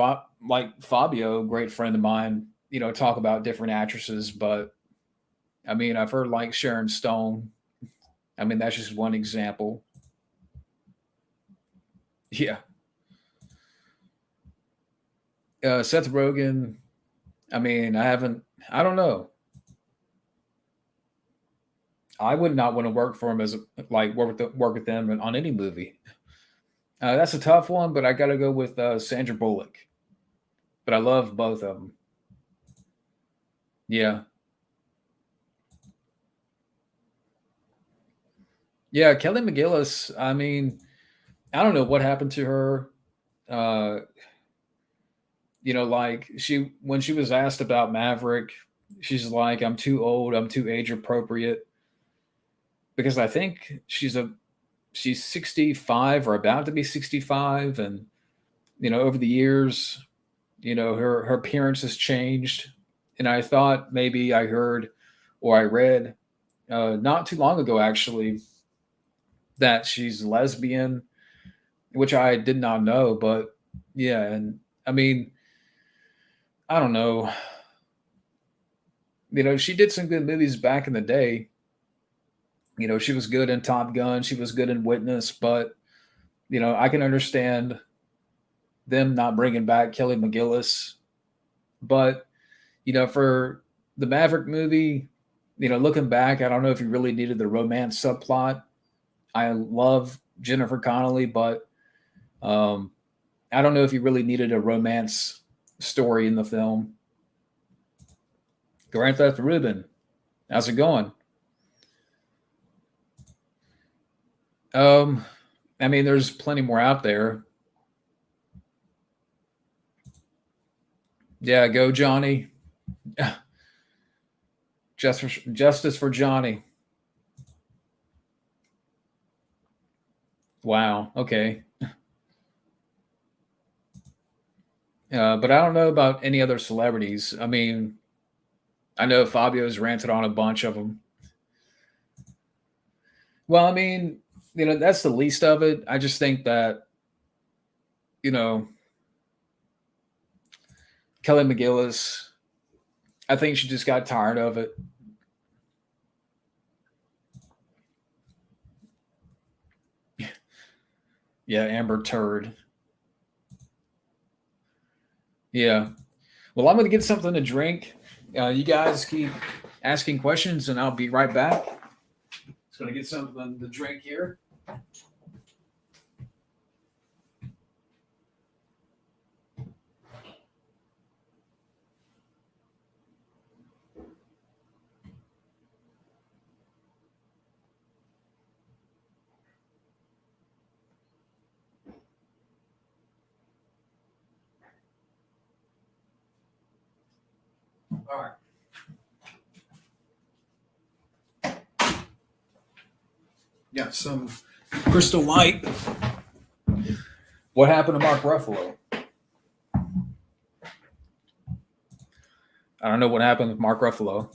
like Fabio, great friend of mine, talk about different actresses, but I mean, I've heard like Sharon Stone. I mean, that's just one example. Yeah. Seth Rogen. I mean, I don't know. I would not want to work for him as like work with them on any movie. That's a tough one, but I got to go with Sandra Bullock. But I love both of them. Yeah, yeah. Kelly McGillis. I mean, I don't know what happened to her. Uh, like she when she was asked about Maverick, she's like, "I'm too old. I'm too age appropriate." Because I think she's 65 or about to be 65, and over the years, her appearance has changed. And I thought maybe I heard or I read not too long ago, actually, that she's lesbian, which I did not know. But yeah, and I mean, I don't know. She did some good movies back in the day. She was good in Top Gun. She was good in Witness. But, I can understand them not bringing back Kelly McGillis. But, for the Maverick movie, looking back, I don't know if you really needed the romance subplot. I love Jennifer Connelly, but I don't know if you really needed a romance story in the film. Grand Theft Ruben, how's it going? Um, I mean, there's plenty more out there. Yeah, go Johnny. Justice for Johnny. Wow. Okay. But I don't know about any other celebrities. I mean, I know Fabio's ranted on a bunch of them. Well, I mean, that's the least of it. I just think that, you know, Kelly McGillis, I think she just got tired of it. Yeah, Amber Turd. Yeah. Well, I'm going to get something to drink. You guys keep asking questions, and I'll be right back. Just going to get something to drink here. All right. Got some Crystal Light. What happened to Mark Ruffalo? I don't know what happened with Mark Ruffalo.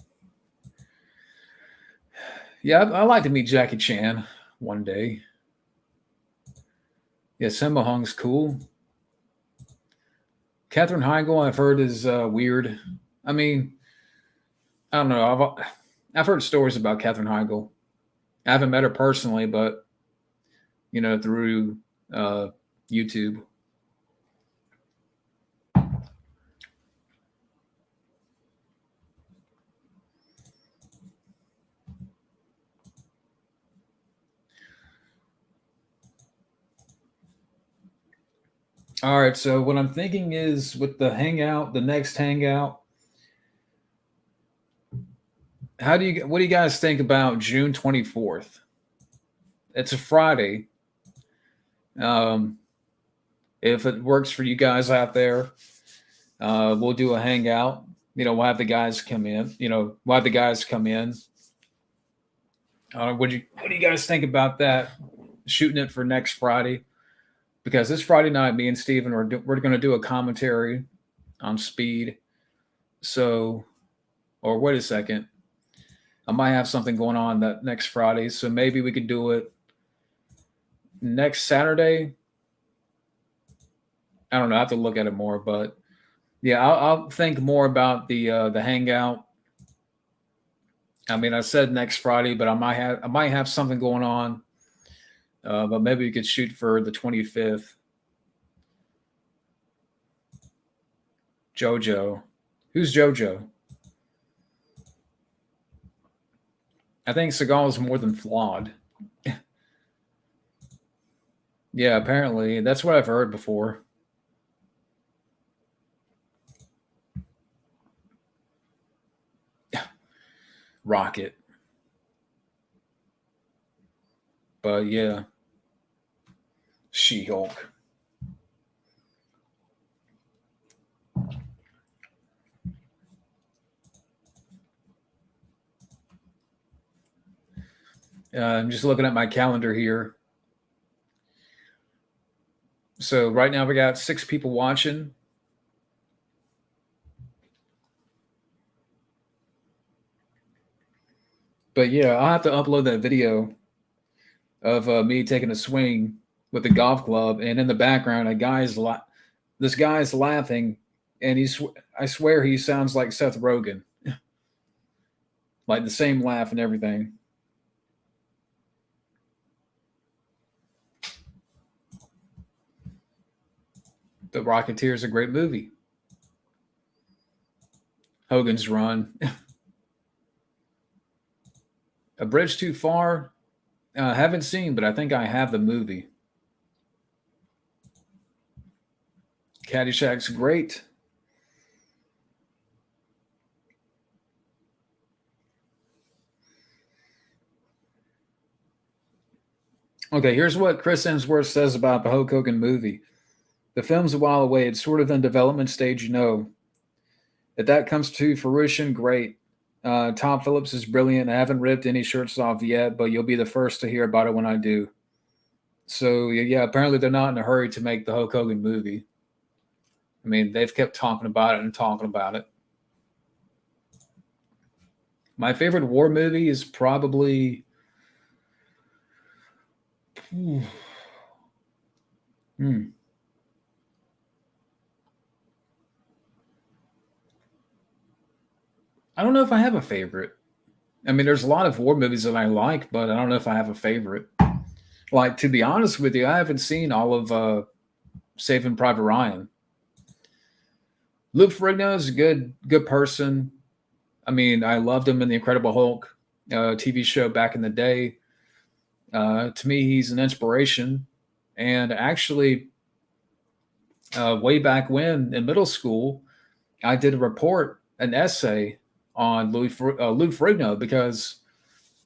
Yeah, I'd like to meet Jackie Chan one day. Yeah, Simba Hung's cool. Katherine Heigl, I've heard, is weird. I mean, I don't know. I've heard stories about Katherine Heigl. I haven't met her personally, but through uh, YouTube. All right, so what I'm thinking is with the hangout, the next hangout, what do you guys think about June 24th? It's a Friday. Um, if it works for you guys out there, we'll do a hangout. We'll have the guys come in. We'll have the guys come in. What do you guys think about that? Shooting it for next Friday, because this Friday night, me and Steven we're going to do a commentary on Speed. So, or wait a second, I might have something going on that next Friday, so maybe we could do it next Saturday. I don't know. I have to look at it more, but yeah, I'll think more about the hangout. I mean, I said next Friday, but I might have something going on. But maybe we could shoot for the 25th. JoJo, who's JoJo? I think Seagal is more than flawed. Yeah, apparently that's what I've heard before. Rocket, but yeah, She-Hulk. I'm just looking at my calendar here. So right now we got 6 people watching. But yeah, I'll have to upload that video of me taking a swing with the golf club, and in the background, this guy's laughing, and I swear he sounds like Seth Rogen, like the same laugh and everything. The Rocketeer is a great movie. Hogan's Run. A Bridge Too Far. Haven't seen, but I think I have the movie. Caddyshack's great. Okay, here's what Chris Hemsworth says about the Hulk Hogan movie. The film's a while away. It's sort of in development stage, you know. If that comes to fruition, great. Tom Phillips is brilliant. I haven't ripped any shirts off yet, but you'll be the first to hear about it when I do. So yeah, apparently they're not in a hurry to make the Hulk Hogan movie. I mean, they've kept talking about it and talking about it. My favorite war movie is probably. Hmm. I don't know if I have a favorite. I mean, there's a lot of war movies that I like, but I don't know if I have a favorite. Like, to be honest with you, I haven't seen all of Saving Private Ryan. Lou Ferrigno is a good person. I mean, I loved him in the Incredible Hulk TV show back in the day. To me, he's an inspiration. And actually, way back when in middle school, I did a report, an essay on Lou Ferrigno because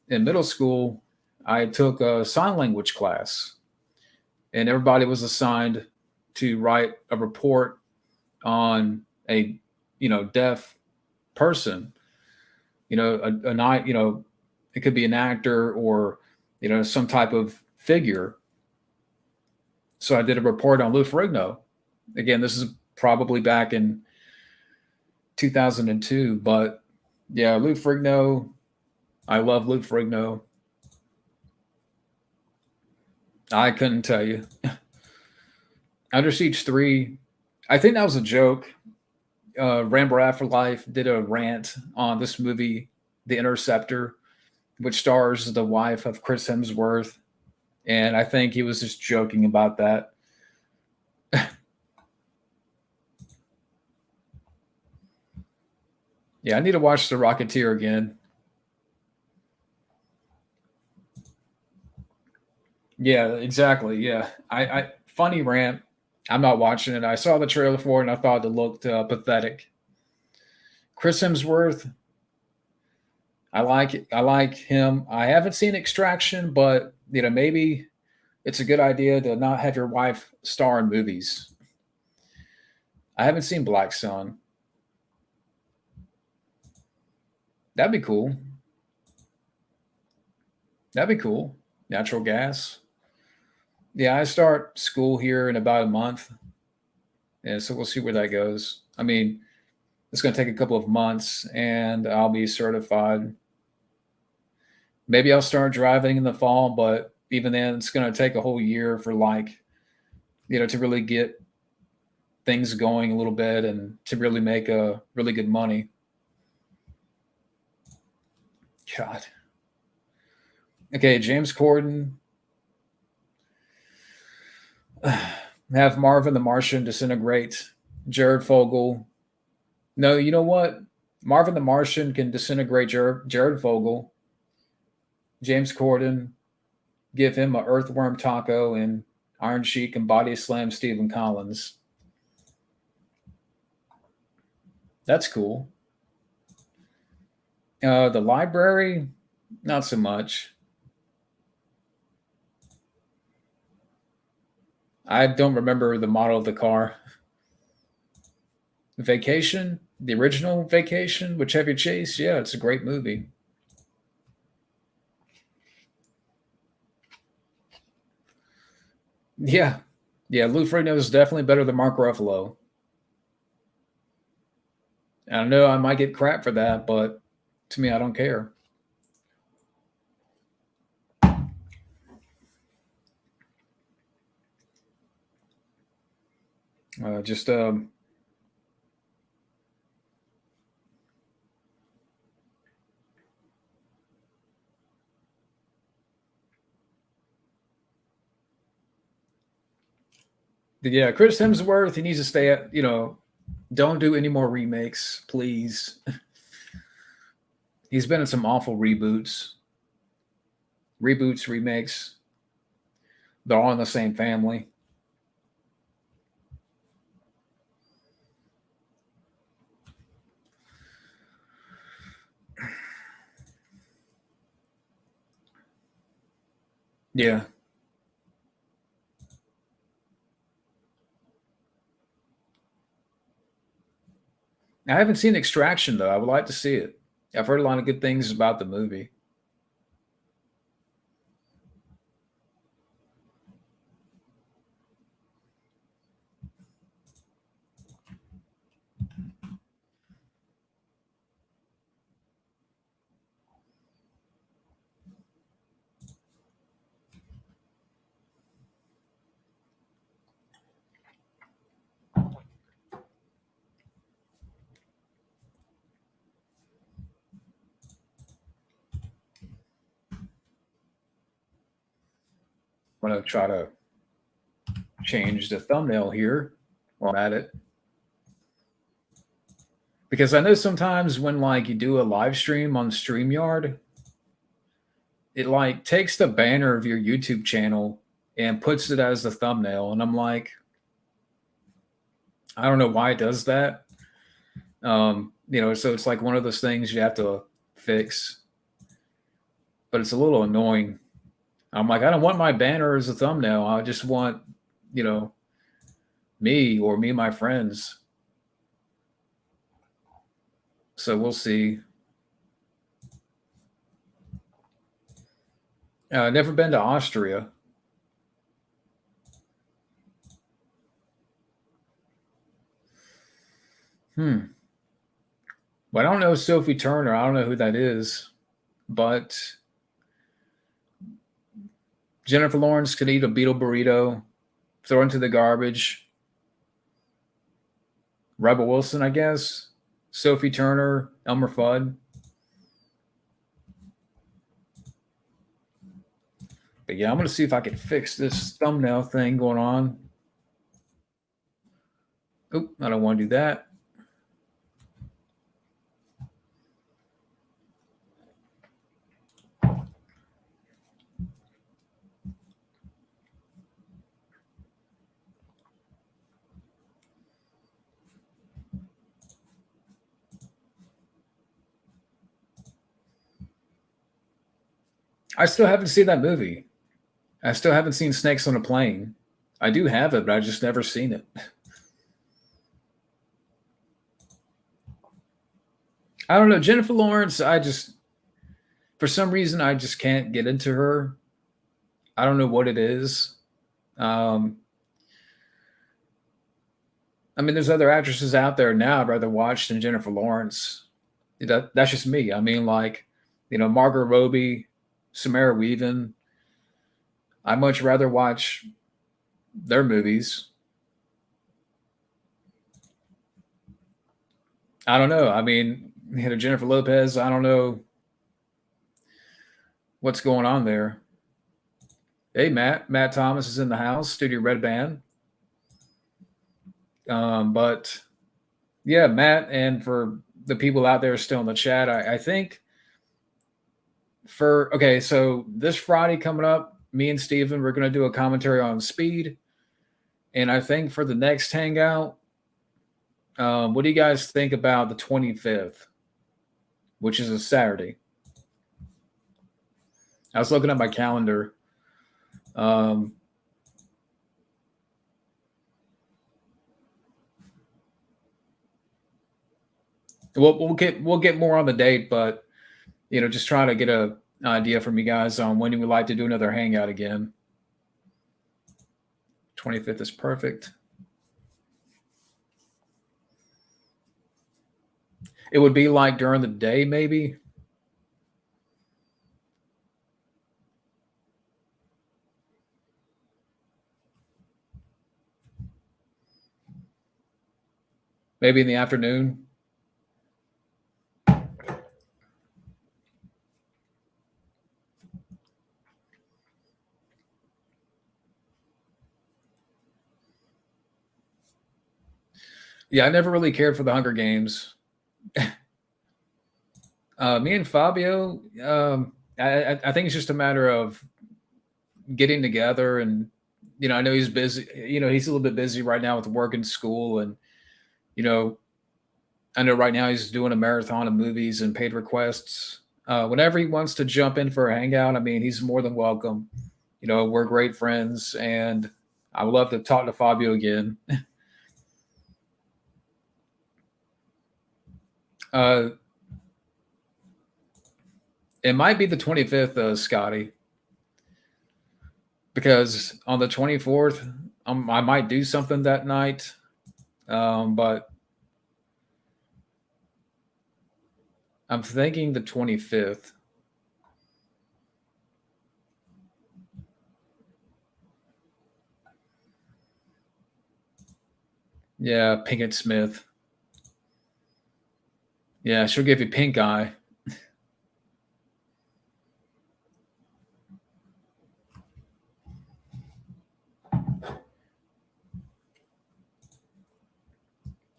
in middle school, I took a sign language class, and everybody was assigned to write a report on a deaf person. A night. It could be an actor or some type of figure. So I did a report on Lou Ferrigno. Again, this is probably back in 2002, but yeah, Lou Ferrigno. I love Lou Ferrigno. I couldn't tell you. Under Siege 3, I think that was a joke. Rambo Afterlife did a rant on this movie, The Interceptor, which stars the wife of Chris Hemsworth. And I think he was just joking about that. Yeah, I need to watch The Rocketeer again. Yeah, exactly. Yeah. I funny rant. I'm not watching it. I saw the trailer for it and I thought it looked pathetic. Chris Hemsworth, I like it. I like him. I haven't seen Extraction, but maybe it's a good idea to not have your wife star in movies. I haven't seen Black Sun. That'd be cool. That'd be cool. Natural gas. Yeah, I start school here in about a month. Yeah, so we'll see where that goes. I mean, it's going to take a couple of months and I'll be certified. Maybe I'll start driving in the fall, but even then, it's going to take a whole year for to really get things going a little bit and to really make a really good money. God. Okay, James Corden. Have Marvin the Martian disintegrate. Jared Fogle. No, you know what? Marvin the Martian can disintegrate Jared Fogle. James Corden, give him a earthworm taco, and Iron Sheik and body slam Stephen Collins. That's cool. The library, not so much. I don't remember the model of the car. Vacation, the original Vacation with Chevy Chase. Yeah, it's a great movie. Yeah, Yeah, Lou Ferrigno is definitely better than Mark Ruffalo. And I know I might get crap for that, but to me, I don't care. Just yeah, Chris Hemsworth, he needs to stay at, don't do any more remakes, please. He's been in some awful reboots, remakes. They're all in the same family. Yeah. I haven't seen Extraction though. I would like to see it. I've heard a lot of good things about the movie. I'm gonna try to change the thumbnail here while I'm at it. Because I know sometimes when like you do a live stream on StreamYard, it like takes the banner of your YouTube channel and puts it as the thumbnail. And I'm like, I don't know why it does that. So it's like one of those things you have to fix. But it's a little annoying. I'm like, I don't want my banner as a thumbnail. I just want, you know, me or me and my friends. So we'll see. Never been to Austria. Hmm. But I don't know Sophie Turner. I don't know who that is. But Jennifer Lawrence could eat a beetle burrito, throw into the garbage. Rebel Wilson, I guess. Sophie Turner, Elmer Fudd. But yeah, I'm gonna see if I can fix this thumbnail thing going on. Oop, I don't want to do that. I still haven't seen that movie. I still haven't seen Snakes on a Plane. I do have it, but I just never seen it. I don't know. Jennifer Lawrence, for some reason, I just can't get into her. I don't know what it is. Um, I mean, there's other actresses out there now I'd rather watch than Jennifer Lawrence. That's just me. I mean, like, Margot Robbie, Samara Weaving. I much rather watch their movies. I don't know. I mean, Jennifer Lopez. I don't know what's going on there. Hey, Matt. Matt Thomas is in the house. Studio Red Band. But yeah, Matt, and for the people out there still in the chat, I think so this Friday coming up, me and Steven, we're going to do a commentary on Speed. And I think for the next hangout, what do you guys think about the 25th, which is a Saturday? I was looking at my calendar. We'll get more on the date, but just trying to get an idea from you guys on when you would like to do another hangout again. 25th is perfect. It would be like during the day, maybe. Maybe in the afternoon. Yeah, I never really cared for the Hunger Games. Me and Fabio, I think it's just a matter of getting together, and I know he's busy. He's a little bit busy right now with work and school, and you know, I know right now he's doing a marathon of movies and paid requests. Whenever he wants to jump in for a hangout, I mean, he's more than welcome. We're great friends, and I would love to talk to Fabio again. Uh, it might be the 25th, Scotty, because on the 24th, I might do something that night. But I'm thinking the 25th. Yeah, Pinkett Smith. Yeah, she'll give you pink eye.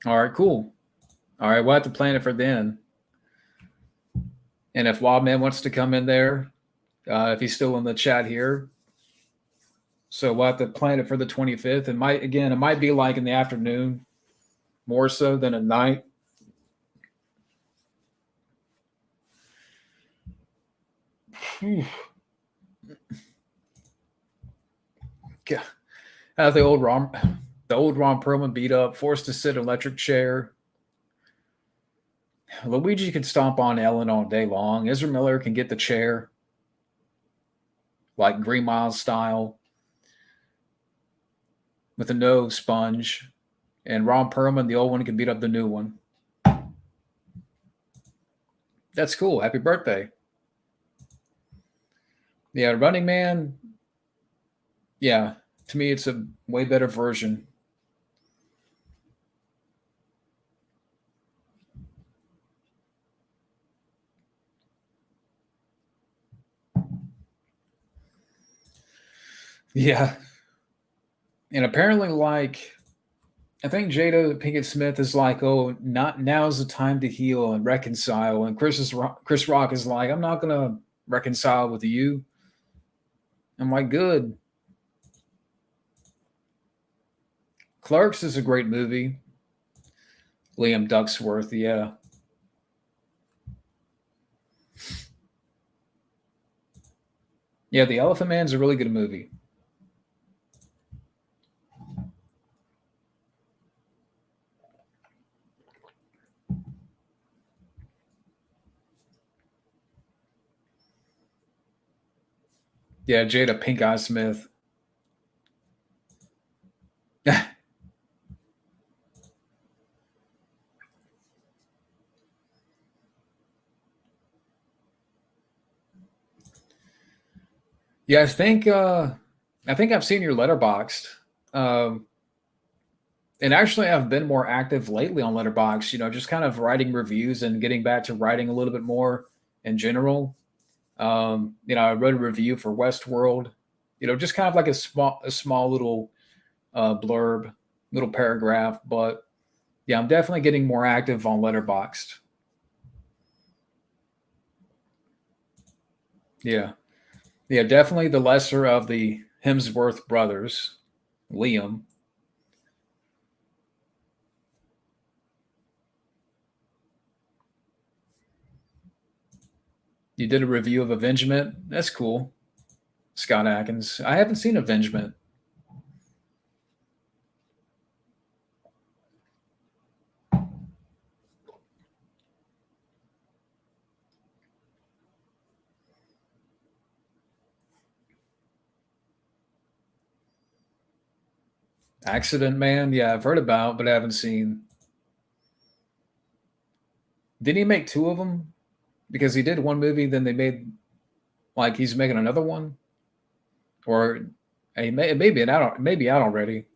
All right, cool. All right, we'll have to plan it for then. And if Wildman wants to come in there, if he's still in the chat here, so we'll have to plan it for the 25th. It might be like in the afternoon, more so than at night. Yeah. Have the old Ron Perlman beat up, forced to sit in an electric chair. Luigi can stomp on Ellen all day long. Ezra Miller can get the chair, like Green Mile style, with a no sponge. And Ron Perlman, the old one, can beat up the new one. That's cool. Happy birthday. Yeah, Running Man. Yeah, to me, it's a way better version. Yeah. And apparently, like, I think Jada Pinkett Smith is like, oh, not now's the time to heal and reconcile. And Chris Rock is like, I'm not going to reconcile with you. I'm like, good. Clerks is a great movie. Liam Ducksworth, yeah. Yeah, The Elephant Man's a really good movie. Yeah, Jada Pink Eye Smith. Yeah, I think I've seen your Letterboxd. Um, and actually I've been more active lately on Letterboxd, just kind of writing reviews and getting back to writing a little bit more in general. I wrote a review for Westworld, just kind of like a small little blurb, little paragraph, but yeah, I'm definitely getting more active on Letterboxd. Yeah. Yeah, definitely the lesser of the Hemsworth brothers, Liam. You did a review of Avengement. That's cool. Scott Atkins. I haven't seen Avengement. Accident Man. Yeah, I've heard about, but I haven't seen. Did he make two of them? Because he did one movie, then they made like he's making another one, or it may be out, maybe out already.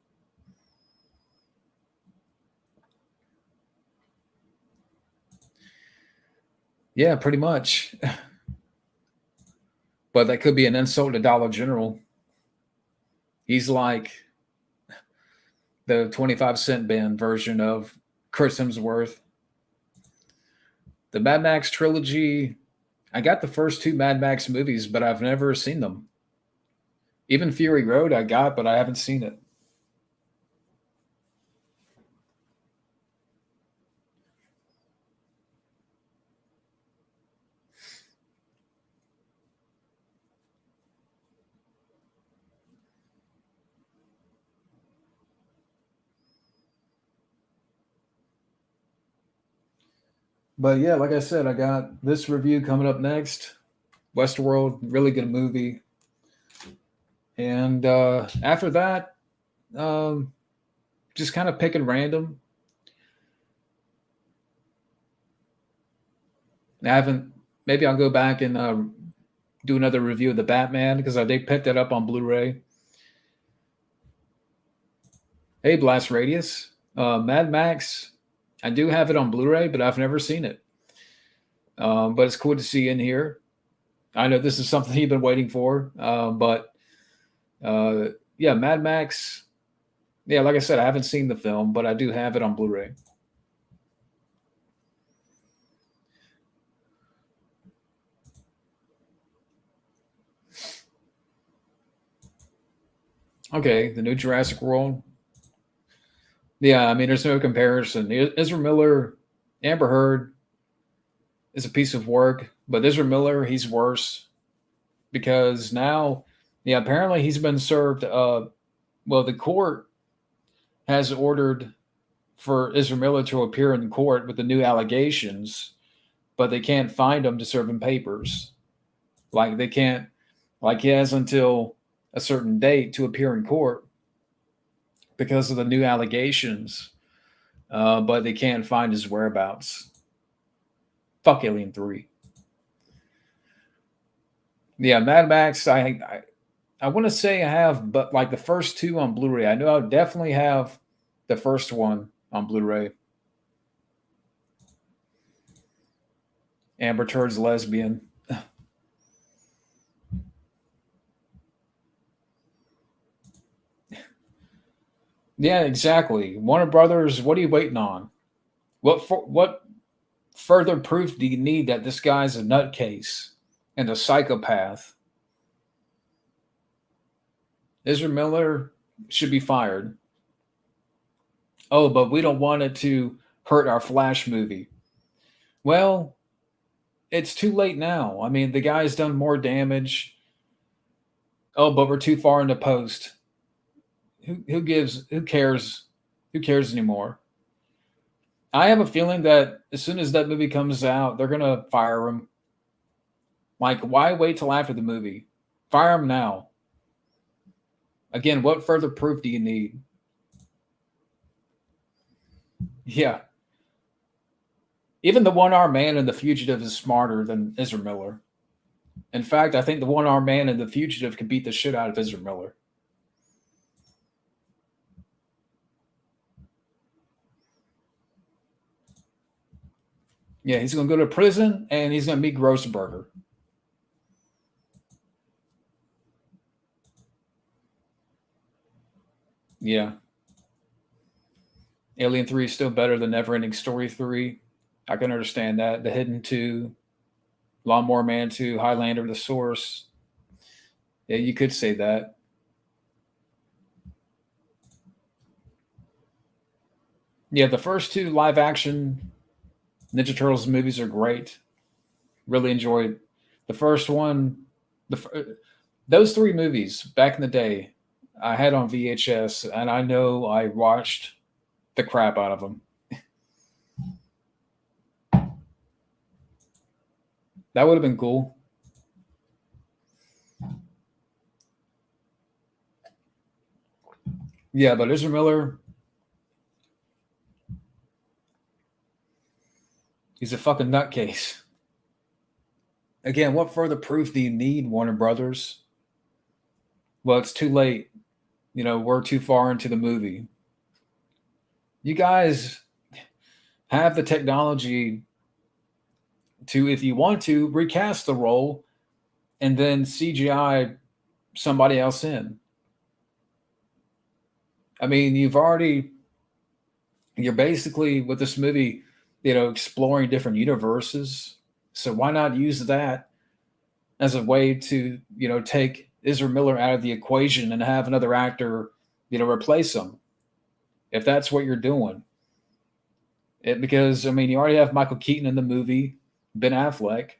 Yeah, pretty much. But that could be an insult to Dollar General. He's like the 25-cent bin version of Chris Hemsworth. The Mad Max trilogy, I got the first two Mad Max movies, but I've never seen them. Even Fury Road I got, but I haven't seen it. But yeah, like I said, I got this review coming up next. Westworld, really good movie. And after that, um, just kind of picking random. I haven't. Maybe I'll go back and do another review of the Batman because I did pick that up on Blu-ray. Hey, Blast Radius, Mad Max. I do have it on Blu-ray, but I've never seen it. But it's cool to see in here. I know this is something you've been waiting for, but yeah, Mad Max. Yeah, like I said, I haven't seen the film, but I do have it on Blu-ray. Okay, the new Jurassic World. Yeah, I mean, there's no comparison. Ezra Miller, Amber Heard is a piece of work, but Ezra Miller, he's worse because now, yeah, apparently he's been served. Well, the court has ordered for Ezra Miller to appear in court with the new allegations, but they can't find him to serve him papers. Like they can't, like he has until a certain date to appear in court because of the new allegations, but they can't find his whereabouts. Fuck Alien 3. Yeah, Mad Max. I want to say I have, but like the first two on Blu-ray. I know I definitely have the first one on Blu-ray. Amber Turd's lesbian. Yeah, exactly. Warner Brothers. What are you waiting on? What further proof do you need that this guy's a nutcase and a psychopath? Ezra Miller should be fired. Oh, but we don't want it to hurt our Flash movie. Well, it's too late now. I mean, the guy's done more damage. Oh, but we're too far into post. Who gives? Who cares? Who cares anymore? I have a feeling that as soon as that movie comes out, they're gonna fire him. Like, why wait till after the movie? Fire him now. Again, what further proof do you need? Yeah. Even the one armed man in The Fugitive is smarter than Ezra Miller. In fact, I think the one armed man in The Fugitive can beat the shit out of Ezra Miller. Yeah, he's going to go to prison and he's going to meet Grossberger. Yeah. Alien 3 is still better than Neverending Story 3. I can understand that. The Hidden 2, Lawnmower Man 2, Highlander, The Source. Yeah, you could say that. Yeah, the first two live action Ninja Turtles movies are great. Really enjoyed the first one. Those three movies back in the day, I had on VHS, and I know I watched the crap out of them. That would have been cool. Yeah, but Ezra Miller, he's a fucking nutcase. Again, what further proof do you need, Warner Brothers? Well, it's too late. We're too far into the movie. You guys have the technology to, if you want to, recast the role and then CGI somebody else in. I mean, you're basically with this movie, exploring different universes. So why not use that as a way to, take Ezra Miller out of the equation and have another actor, replace him, if that's what you're doing. Because I mean, you already have Michael Keaton in the movie, Ben Affleck.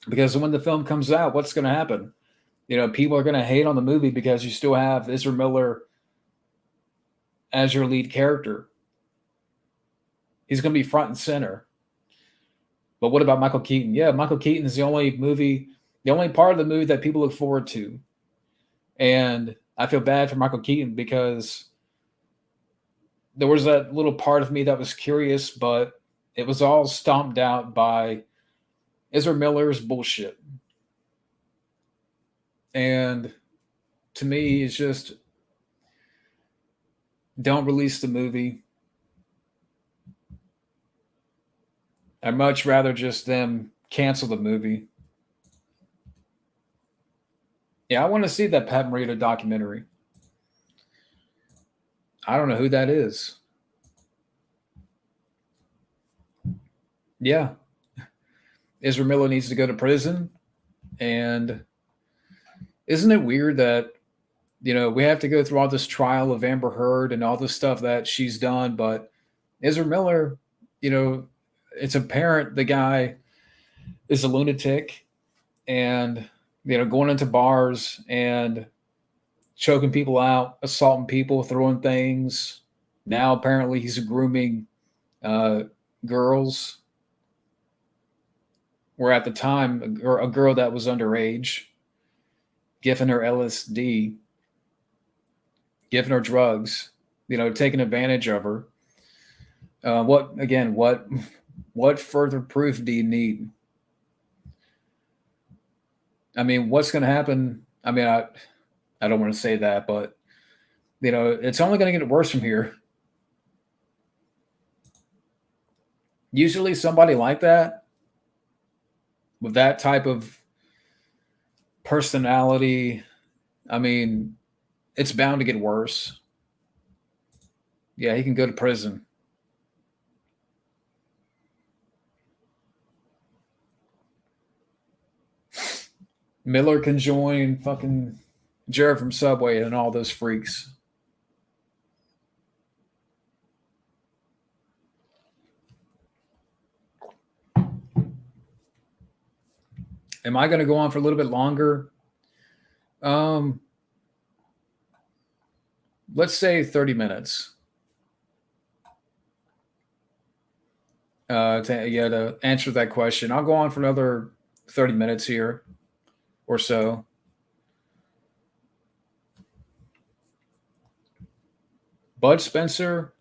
Because when the film comes out, what's going to happen? People are going to hate on the movie because you still have Ezra Miller as your lead character. He's going to be front and center. But what about Michael Keaton? Yeah, Michael Keaton is the only part of the movie that people look forward to. And I feel bad for Michael Keaton because there was that little part of me that was curious, but it was all stomped out by Ezra Miller's bullshit. And to me, it's just don't release the movie. I'd much rather just them cancel the movie. Yeah, I want to see that Pat Morita documentary. I don't know who that is. Yeah. Ezra Miller needs to go to prison. And isn't it weird that, we have to go through all this trial of Amber Heard and all this stuff that she's done, but Ezra Miller, it's apparent the guy is a lunatic and, going into bars and choking people out, assaulting people, throwing things. Now apparently he's grooming girls. Where at the time a girl that was underage, giving her LSD, giving her drugs, taking advantage of her. What further proof do you need? I mean, what's going to happen? I mean, I don't want to say that, but it's only going to get worse from here. Usually somebody like that, with that type of personality, I mean, it's bound to get worse. Yeah, he can go to prison. Miller can join fucking Jared from Subway and all those freaks. Am I going to go on for a little bit longer? Let's say 30 minutes. To answer that question, I'll go on for another 30 minutes here or so. Bud Spencer,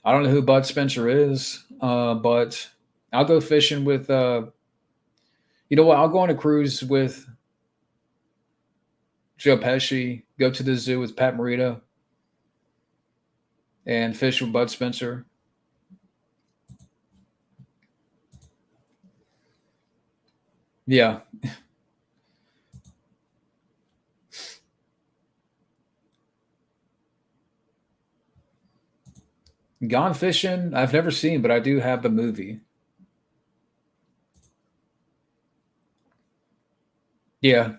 I don't know who Bud Spencer is, but I'll go fishing with. You know what? I'll go on a cruise with Joe Pesci. Go to the zoo with Pat Morita, and fish with Bud Spencer. Yeah. Gone Fishing, I've never seen, but I do have the movie. Yeah.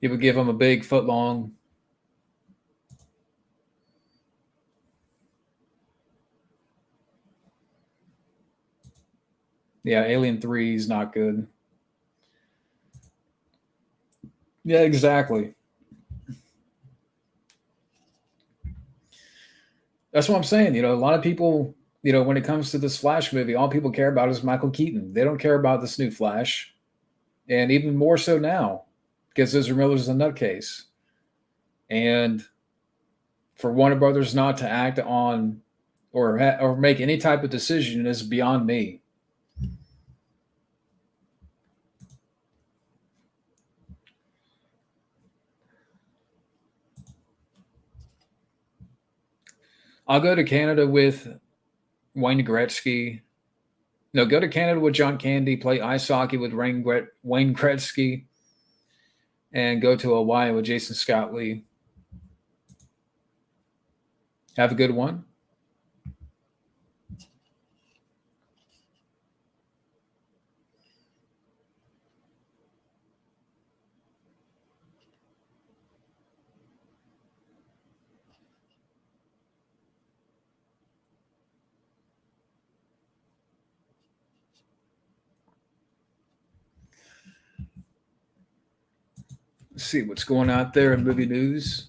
He would give him a big foot long. Yeah, Alien 3 is not good. Yeah, exactly. That's what I'm saying. A lot of people, when it comes to this Flash movie, all people care about is Michael Keaton. They don't care about this new Flash. And even more so now, because Ezra Miller's a nutcase. And for Warner Brothers not to act on or make any type of decision is beyond me. I'll go to Canada with Wayne Gretzky. No, go to Canada with John Candy, play ice hockey with Wayne Gretzky, and go to Hawaii with Jason Scott Lee. Have a good one. Let's see what's going out there in movie news.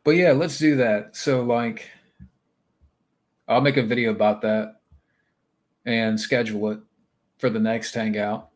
But yeah, let's do that. So like I'll make a video about that and schedule it for the next hangout.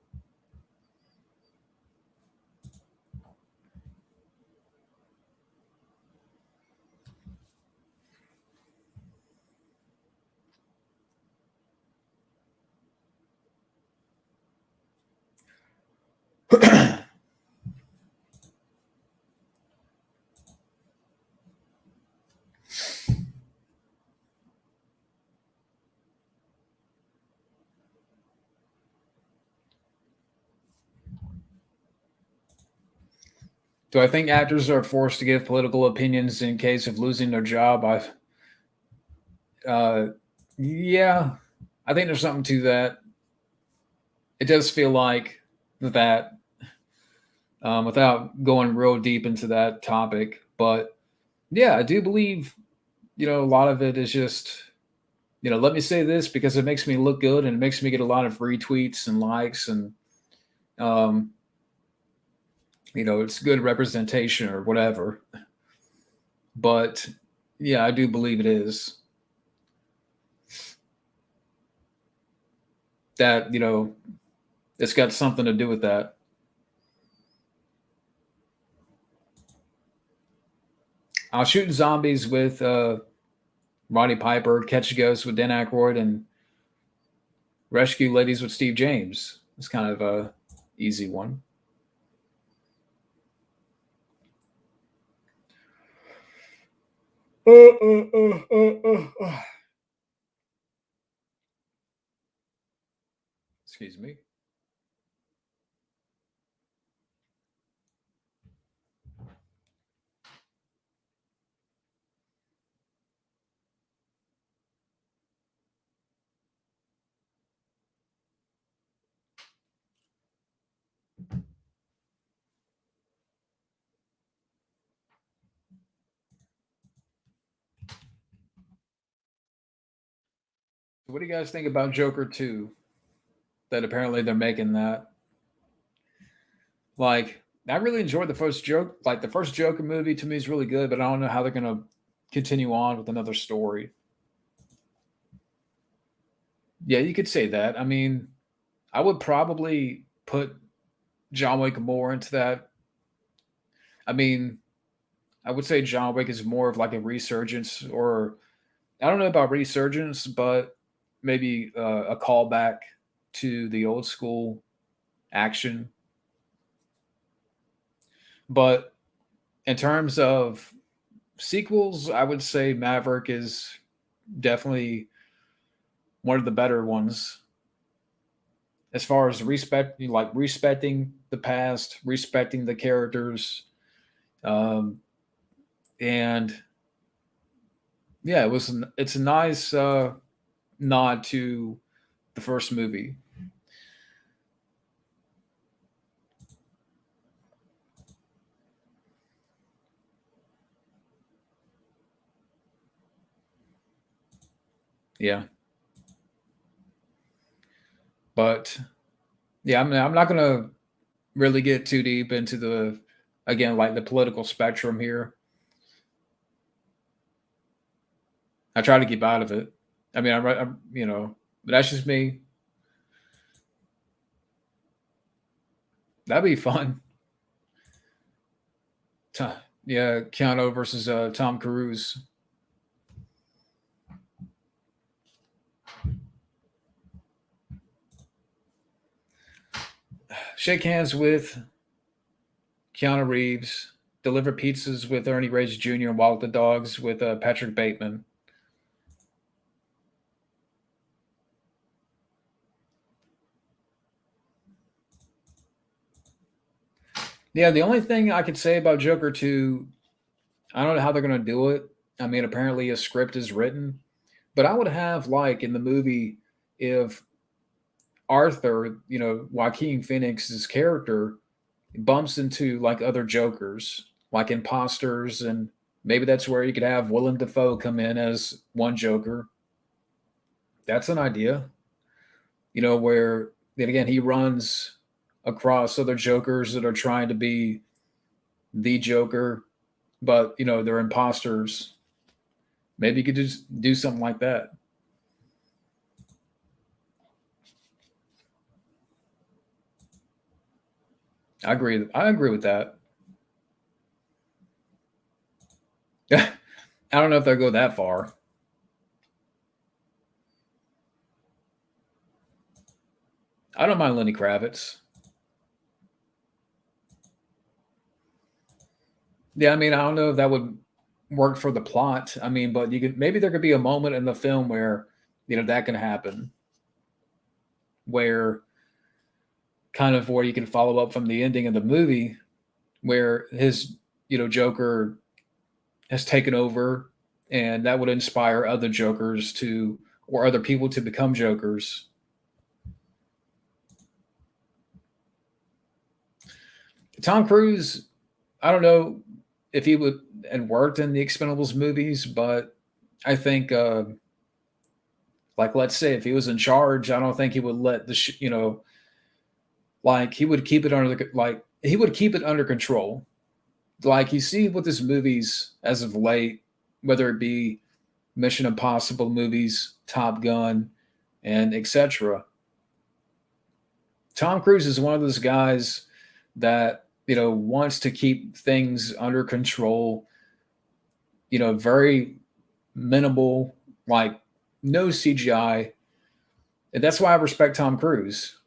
Do I think actors are forced to give political opinions in case of losing their job? Uh, yeah, I think there's something to that. It does feel like that, without going real deep into that topic. But yeah, I do believe, a lot of it is just, let me say this because it makes me look good and it makes me get a lot of retweets and likes and, um, it's good representation or whatever. But yeah, I do believe it is that, it's got something to do with that. I'll shoot zombies with Roddy Piper, catch ghosts with Dan Aykroyd, and rescue ladies with Steve James. It's kind of a easy one. Excuse me. What do you guys think about Joker 2? That apparently they're making that. Like, I really enjoyed the first joke. Like, the first Joker movie to me is really good, but I don't know how they're going to continue on with another story. Yeah, you could say that. I mean, I would probably put John Wick more into that. I mean, I would say John Wick is more of like a resurgence, or I don't know about resurgence, but maybe a callback to the old school action. But in terms of sequels, I would say Maverick is definitely one of the better ones as far as respecting the past, respecting the characters, um, and yeah, it's a nice nod to the first movie. Yeah, but yeah, I'm not gonna really get too deep into the, again, like the political spectrum here. I try to keep out of it. I mean, but that's just me. That'd be fun. Yeah, Keanu versus Tom Cruise. Shake hands with Keanu Reeves. Deliver pizzas with Ernie Reyes Jr. and walk the dogs with Patrick Bateman. Yeah, the only thing I could say about Joker 2, I don't know how they're going to do it. I mean, apparently a script is written, but I would have, like, in the movie, if Arthur, Joaquin Phoenix's character bumps into like other Jokers, like imposters, and maybe that's where you could have Willem Dafoe come in as one Joker. That's an idea, where then again he runs across other Jokers that are trying to be the Joker, but they're imposters. Maybe you could just do something like that. I agree. I agree with that. I don't know if they'll go that far. I don't mind Lenny Kravitz. Yeah, I mean, I don't know if that would work for the plot. I mean, but you could, maybe there could be a moment in the film where that can happen, where kind of where you can follow up from the ending of the movie, where his Joker has taken over, and that would inspire other Jokers to, or other people to become Jokers. Tom Cruise, I don't know if he would and worked in the Expendables movies, but I think, like, let's say if he was in charge, I don't think he would let like he would keep it under he would keep it under control. Like you see with his movies as of late, whether it be Mission Impossible movies, Top Gun, and etc. Tom Cruise is one of those guys that wants to keep things under control. Very minimal, like no CGI, and that's why I respect Tom Cruise.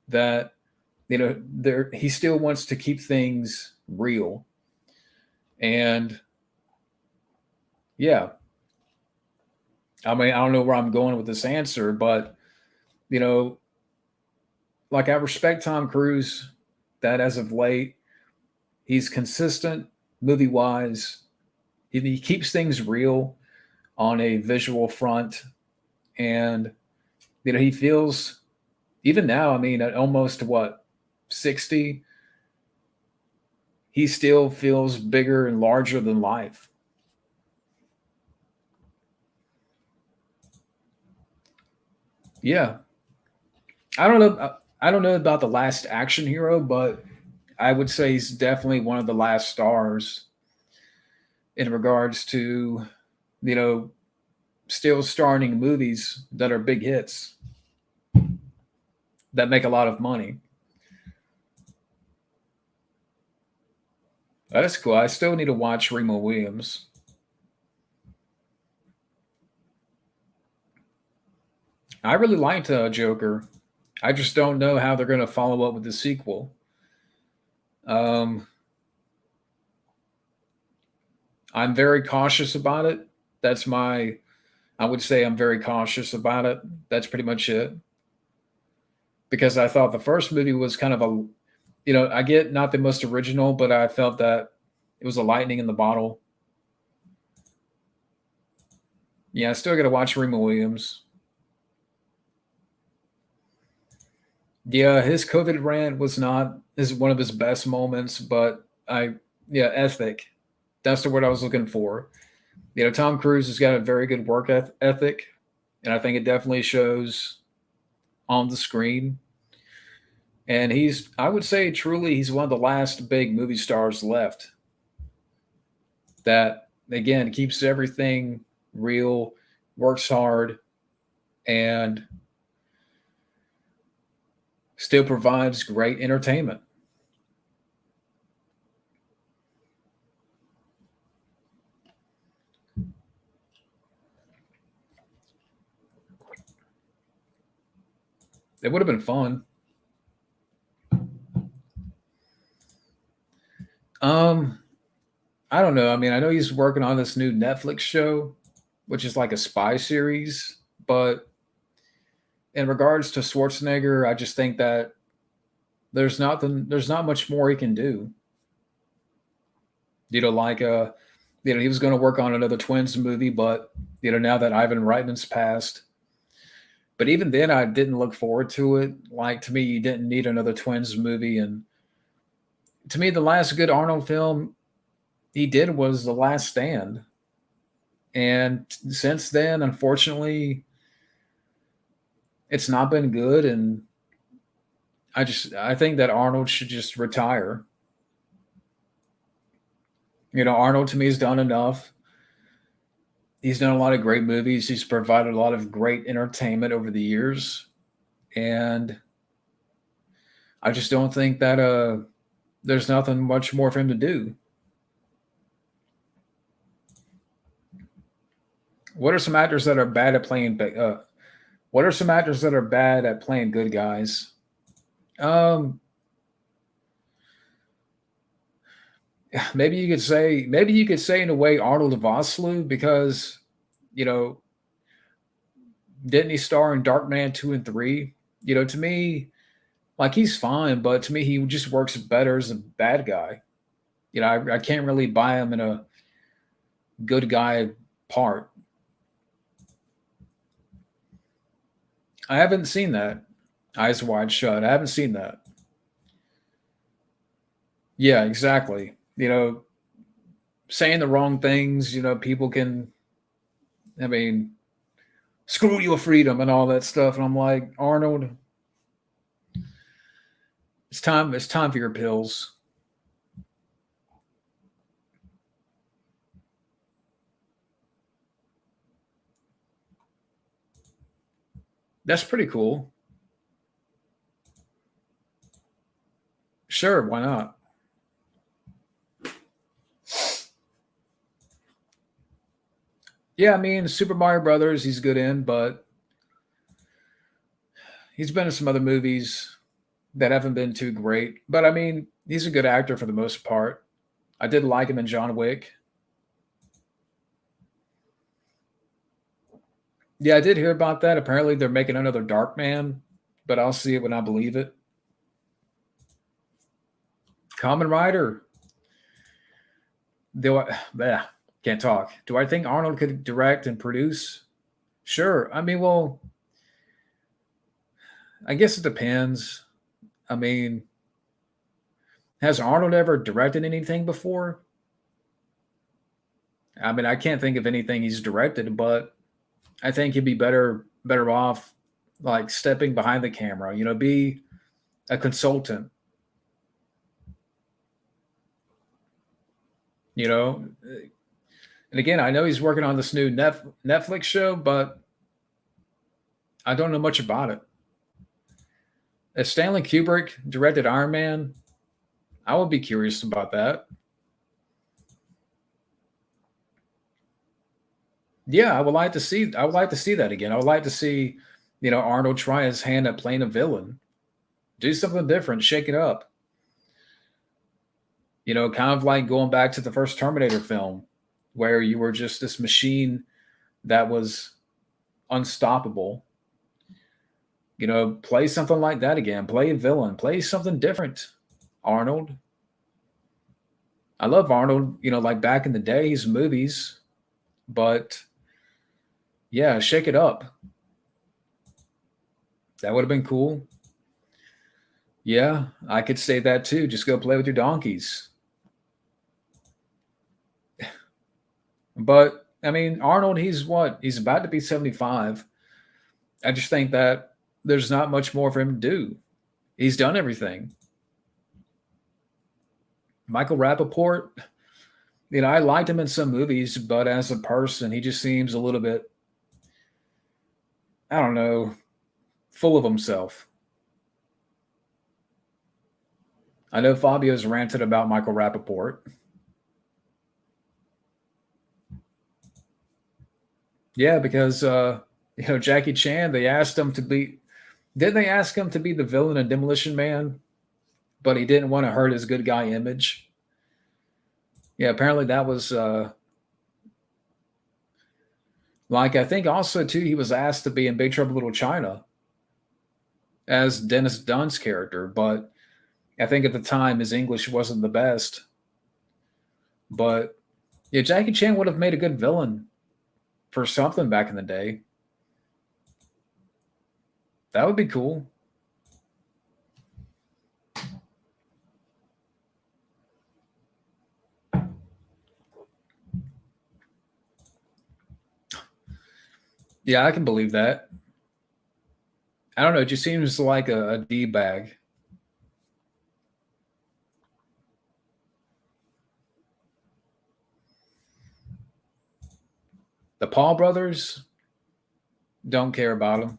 That there he still wants to keep things real, and yeah, I mean, I don't know where I'm going with this answer, but you know, like I respect Tom Cruise that as of late, he's consistent movie wise. He keeps things real on a visual front. And, he feels, even now, I mean, at almost what, 60, he still feels bigger and larger than life. Yeah. I don't know about the last action hero, but I would say he's definitely one of the last stars in regards to, you know, still starring in movies that are big hits that make a lot of money. That's cool. I still need to watch Remo Williams. I really liked Joker. I just don't know how they're going to follow up with the sequel. Um, I'm very cautious about it. That's my, I would say I'm very cautious about it. That's pretty much it. Because I thought the first movie was kind of a, I get not the most original, but I felt that it was a lightning in the bottle. Yeah, I still got to watch Remo Williams. Yeah, his COVID rant was not is one of his best moments, but yeah, ethic. That's the word I was looking for. Tom Cruise has got a very good work ethic, and I think it definitely shows on the screen. And I would say, truly, he's one of the last big movie stars left that, again, keeps everything real, works hard, and still provides great entertainment. It would have been fun. Um, I don't know. I mean, I know he's working on this new Netflix show, which is like a spy series. But in regards to Schwarzenegger, I just think that there's not much more he can do. Like he was going to work on another Twins movie, but now that Ivan Reitman's passed, but even then, I didn't look forward to it. Like, to me, you didn't need another Twins movie, and to me, the last good Arnold film he did was The Last Stand. And since then, unfortunately, it's not been good. And I think that Arnold should just retire. Arnold to me has done enough. He's done a lot of great movies. He's provided a lot of great entertainment over the years. And I just don't think that there's nothing much more for him to do. What are some actors that are bad at playing? What are some actors that are bad at playing good guys? Um, maybe you could say in a way Arnold Vosloo, because you know didn't he star in Darkman 2 and 3? To me, like, he's fine, but to me he just works better as a bad guy. I can't really buy him in a good guy part. I haven't seen that. Eyes Wide Shut. I haven't seen that. Yeah, exactly. Saying the wrong things, people can, I mean, screw your freedom and all that stuff. And I'm like, Arnold, it's time for your pills. That's pretty cool. Sure, why not? Yeah, I mean, Super Mario Brothers, he's good in, but he's been in some other movies that haven't been too great. But I mean, he's a good actor for the most part. I did like him in John Wick. Yeah, I did hear about that. Apparently, they're making another Dark Man, but I'll see it when I believe it. Common Rider. Do I? Yeah, can't talk. Do I think Arnold could direct and produce? Sure. I mean, well, I guess it depends. I mean, has Arnold ever directed anything before? I mean, I can't think of anything he's directed, but I think he'd be better off like stepping behind the camera. Be a consultant. You know, and again, I know he's working on this new Netflix show, but I don't know much about it. If Stanley Kubrick directed Iron Man, I would be curious about that. Yeah, I would like to see. I would like to see that again. I would like to see, Arnold try his hand at playing a villain, do something different, shake it up. Kind of like going back to the first Terminator film, where you were just this machine that was unstoppable. Play something like that again. Play a villain. Play something different, Arnold. I love Arnold, like back in the days, movies, but yeah, shake it up. That would have been cool. Yeah, I could say that too. Just go play with your donkeys. But I mean, Arnold, he's what? He's about to be 75. I just think that there's not much more for him to do. He's done everything. Michael Rappaport, I liked him in some movies, but as a person, he just seems a little bit, I don't know, full of himself. I know Fabio's ranted about Michael Rappaport. Yeah, because Jackie Chan, they asked him to be. Didn't they ask him to be the villain in Demolition Man? But he didn't want to hurt his good guy image. Yeah, apparently that was like I think also too he was asked to be in Big Trouble in Little China as Dennis Dunn's character, but I think at the time his English wasn't the best. But yeah, Jackie Chan would have made a good villain for something back in the day. That would be cool. Yeah, I can believe that. I don't know. It just seems like a D bag. The Paul brothers don't care about him.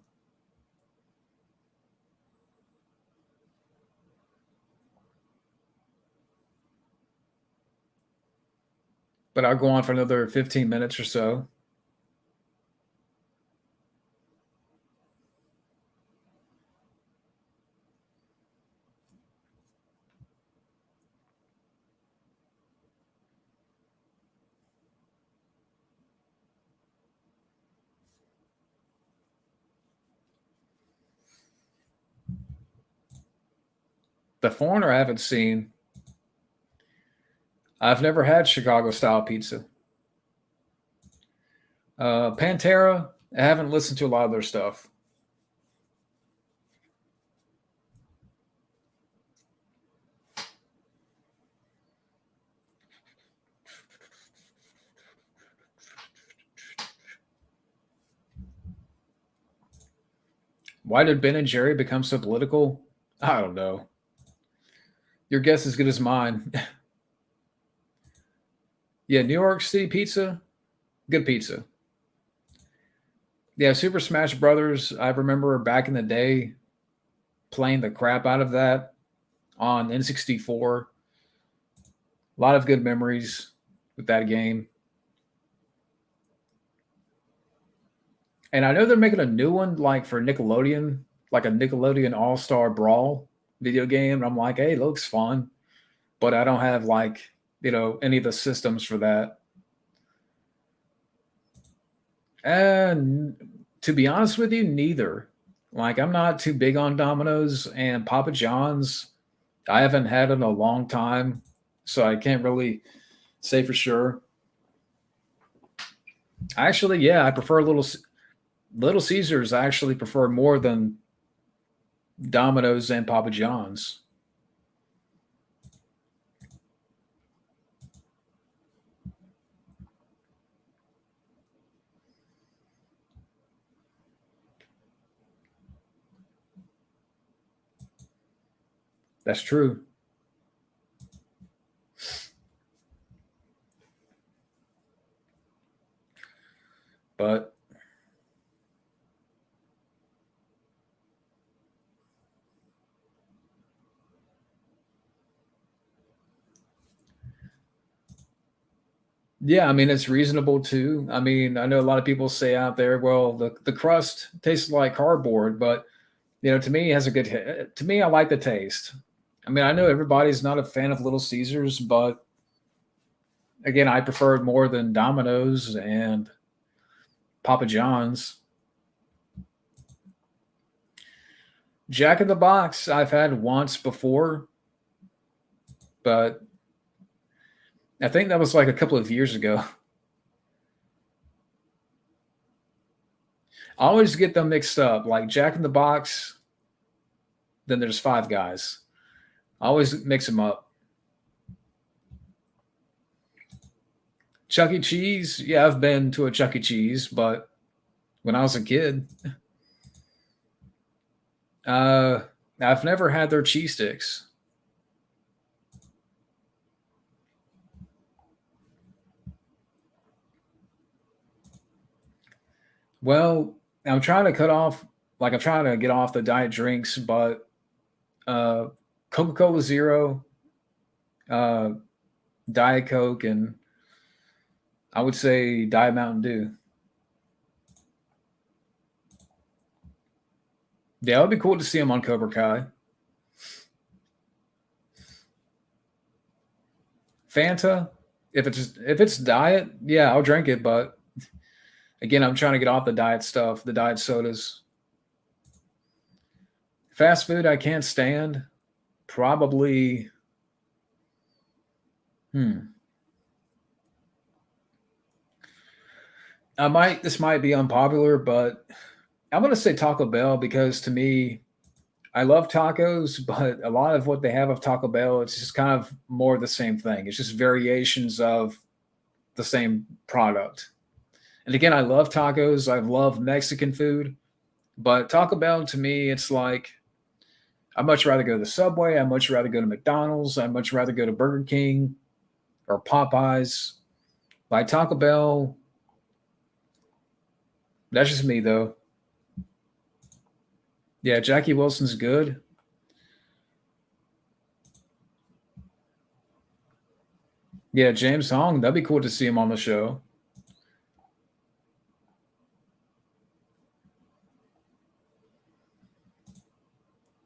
But I'll go on for another 15 minutes or so. The Foreigner I haven't seen. I've never had Chicago style pizza. Pantera, I haven't listened to a lot of their stuff. Why did Ben and Jerry become so political? I don't know. Your guess is as good as mine. Yeah, New York City pizza, good pizza. Yeah, Super Smash Brothers. I remember back in the day playing the crap out of that on N64. A lot of good memories with that game. And I know they're making a new one like for Nickelodeon, like a Nickelodeon All Star Brawl video game. And I'm like, hey, it looks fun. But I don't have like, any of the systems for that. And to be honest with you, neither. Like, I'm not too big on Domino's and Papa John's. I haven't had it in a long time, so I can't really say for sure. Actually, yeah, I prefer Little Caesars. I actually prefer more than Domino's and Papa John's. That's true. But yeah, I mean it's reasonable too. I mean, I know a lot of people say out there, well, the crust tastes like cardboard, but to me, it has a good. To me, I like the taste. I mean, I know everybody's not a fan of Little Caesars, but again, I prefer it more than Domino's and Papa John's. Jack in the Box, I've had once before, but I think that was like a couple of years ago. I always get them mixed up. Like Jack in the Box, then there's Five Guys. I always mix them up. Chuck E. Cheese, yeah, I've been to a Chuck E. Cheese, but when I was a kid, uh, I've never had their cheese sticks. Well, I'm trying to cut off, like I'm trying to get off the diet drinks, but uh, Coca-Cola Zero, uh, Diet Coke, and I would say Diet Mountain Dew. Yeah, it would be cool to see him on Cobra Kai. Fanta, if it's diet, yeah, I'll drink it. But again, I'm trying to get off the diet stuff, the diet sodas. Fast food, I can't stand. Probably, hmm. This might be unpopular, but I'm gonna say Taco Bell because to me, I love tacos, but a lot of what they have of Taco Bell, it's just kind of more the same thing. It's just variations of the same product. And again, I love tacos. I love Mexican food, but Taco Bell to me, it's like I'd much rather go to the Subway. I'd much rather go to McDonald's. I'd much rather go to Burger King or Popeyes. By Taco Bell, that's just me though. Yeah, Jackie Wilson's good. Yeah, James Hong, that'd be cool to see him on the show.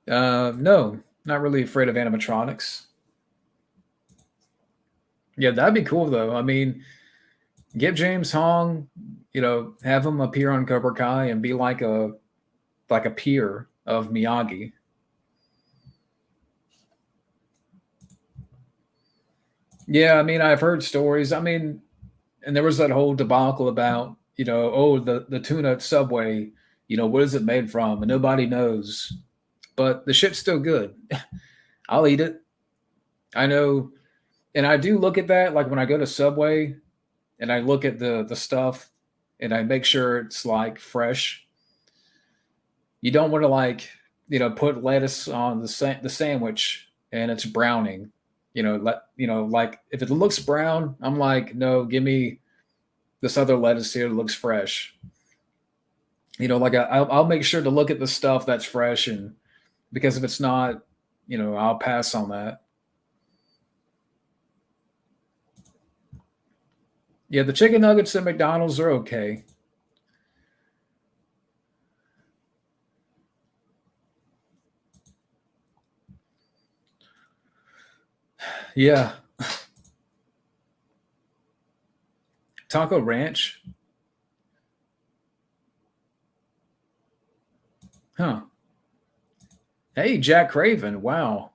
No, not really afraid of animatronics. Yeah, that'd be cool though. I mean, get James Hong, have him appear on Cobra Kai and be like a peer of Miyagi. Yeah, I mean, I've heard stories. I mean, and there was that whole debacle about, oh, the tuna at Subway, what is it made from? And nobody knows. But the shit's still good. I'll eat it. I know, and I do look at that like when I go to Subway and I look at the stuff and I make sure it's like fresh. You don't want to like, put lettuce on the sandwich and it's browning. Like if it looks brown, I'm like, no, give me this other lettuce here that looks fresh. Like I'll make sure to look at the stuff that's fresh, and because if it's not, I'll pass on that. Yeah, the chicken nuggets at McDonald's are okay. Yeah, Taco Ranch, huh? Hey, Jack Craven, wow,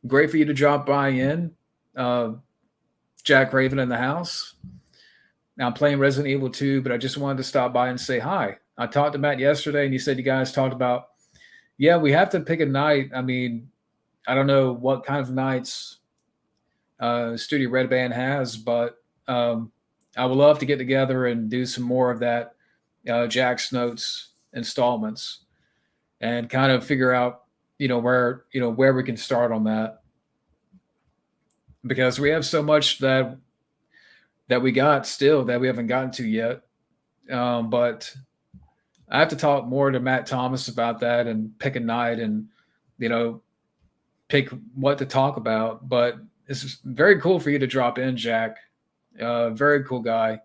great for you to drop by in. Uh, Jack Craven in the house. Now I'm playing Resident Evil 2, but I just wanted to stop by and say hi. I talked to Matt yesterday, and he said you guys talked about, yeah, we have to pick a night. I mean, I don't know what kind of nights Studio Red Band has, but I would love to get together and do some more of that Jack's Notes installments and kind of figure out, where we can start on that because we have so much that we got still that we haven't gotten to yet. But I have to talk more to Matt Thomas about that and pick a night and you know pick what to talk about. But it's very cool for you to drop in, Jack. Very cool guy.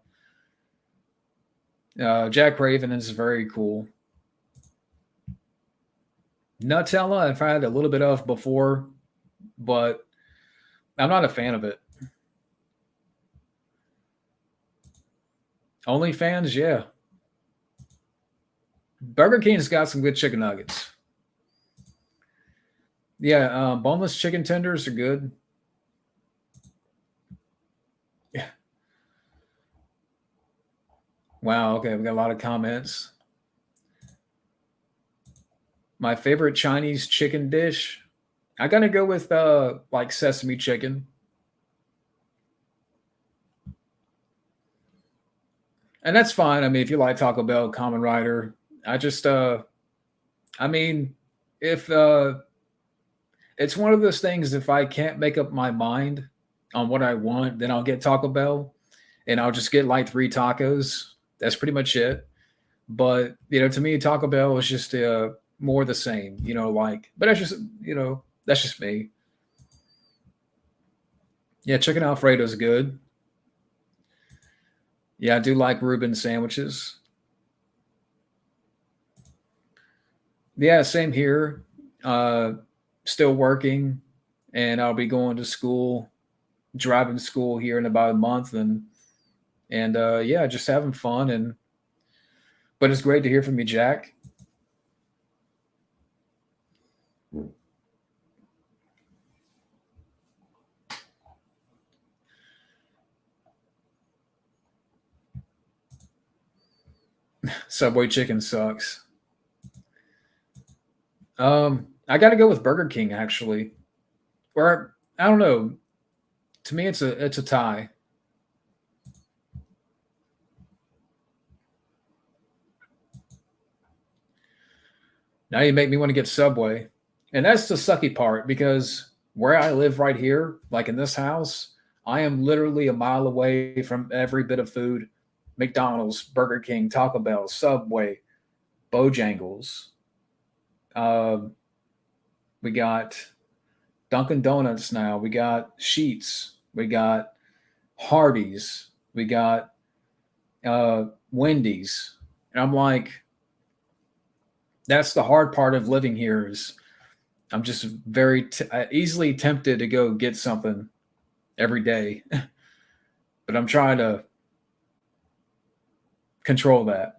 Jack Raven is very cool. Nutella, I've had a little bit of before, but I'm not a fan of it. OnlyFans, yeah. Burger King's got some good chicken nuggets. Yeah, boneless chicken tenders are good. Yeah. Wow. Okay, we got a lot of comments. My favorite Chinese chicken dish. I gotta go with like sesame chicken, and that's fine. I mean, if you like Taco Bell, Common Rider. I just, I mean, if it's one of those things, if I can't make up my mind on what I want, then I'll get Taco Bell and I'll just get like 3 tacos. That's pretty much it. But to me, Taco Bell is just more the same. Like, but that's just that's just me. Yeah, chicken Alfredo is good. Yeah, I do like Reuben sandwiches. Yeah, same here. Uh, Still working, and I'll be going to school, driving to school here in about a month, and yeah, just having fun. And but it's great to hear from you, Jack. Subway chicken sucks. I got to go with Burger King actually, or I don't know. To me, it's a tie. Now you make me want to get Subway. And that's the sucky part because where I live right here, like in this house, I am literally a mile away from every bit of food. McDonald's, Burger King, Taco Bell, Subway, Bojangles. Uh, we got Dunkin' Donuts now. We got Sheets. We got Hardee's. We got Wendy's. And I'm like, that's the hard part of living here is I'm just very easily tempted to go get something every day, but I'm trying to control that.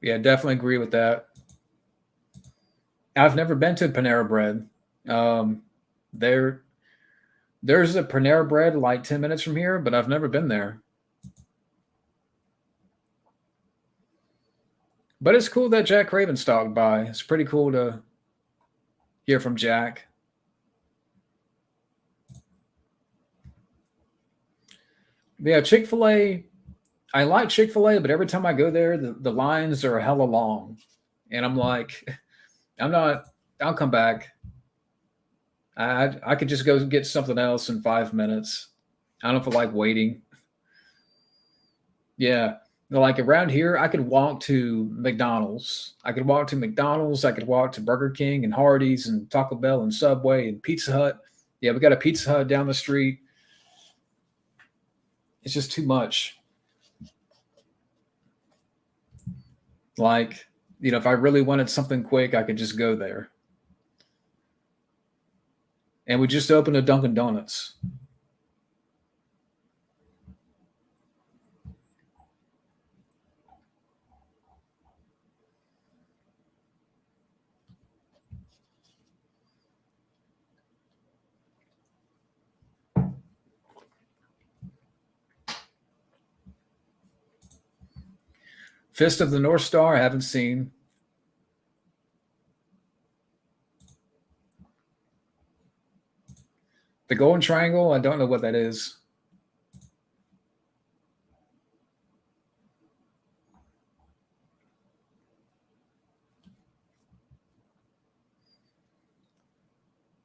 Yeah, definitely agree with that. I've never been to Panera Bread. Um, there, there's a Panera Bread like 10 minutes from here, but I've never been there. But it's cool that Jack Craven stopped by. It's pretty cool to hear from Jack. Yeah, Chick Fil A. I like Chick Fil A, but every time I go there, the lines are hella long, and I'm like, I'm not. I'll come back. I could just go get something else in 5 minutes. I don't feel like waiting. Yeah. Like around here, I could walk to McDonald's. I could walk to McDonald's. I could walk to Burger King and Hardee's and Taco Bell and Subway and Pizza Hut. Yeah, we got a Pizza Hut down the street. It's just too much. Like, if I really wanted something quick, I could just go there. And we just opened a Dunkin' Donuts. Fist of the North Star, I haven't seen. The Golden Triangle, I don't know what that is.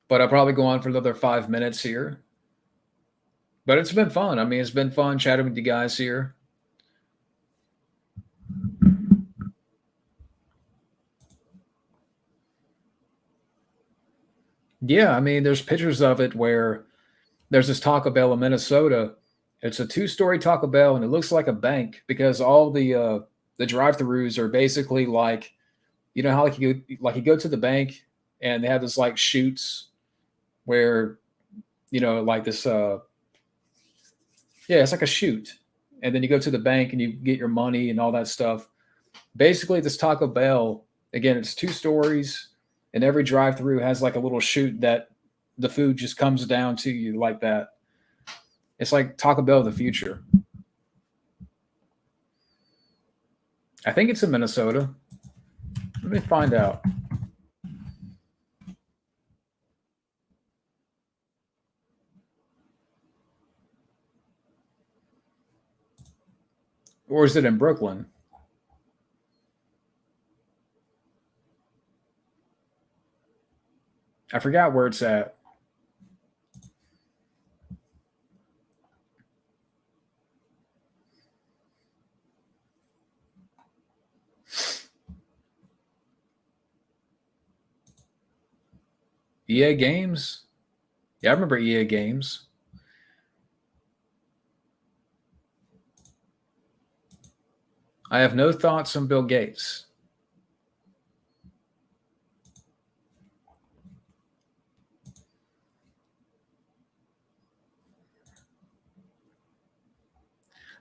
But I'll probably go on for another 5 minutes here. But it's been fun. I mean, it's been fun chatting with you guys here. Yeah, I mean, there's pictures of it where there's this Taco Bell in Minnesota. It's a two-story Taco Bell, and it looks like a bank because all the drive-throughs are basically like, how like you go to the bank and they have this like chutes where like this yeah, it's like a chute, and then you go to the bank and you get your money and all that stuff. Basically, this Taco Bell, again, it's 2 stories, and every drive-through has like a little chute that the food just comes down to you like that. It's like Taco Bell of the future. I think it's in Minnesota. Let me find out. Or is it in Brooklyn? I forgot where it's at. EA Games? Yeah, I remember EA Games. I have no thoughts on Bill Gates.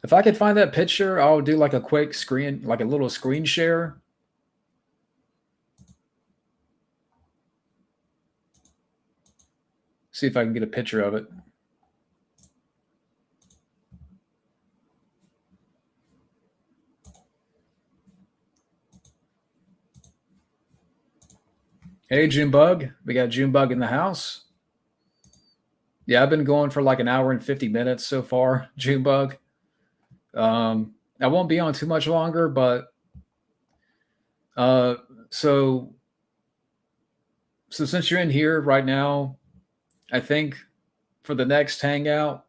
If I could find that picture, I'll do like a quick screen, like a little screen share. See if I can get a picture of it. Hey, Junebug. We got Junebug in the house. Yeah, I've been going for like an hour and 50 minutes so far, Junebug. I won't be on too much longer, but uh, so so since you're in here right now, I think for the next hangout,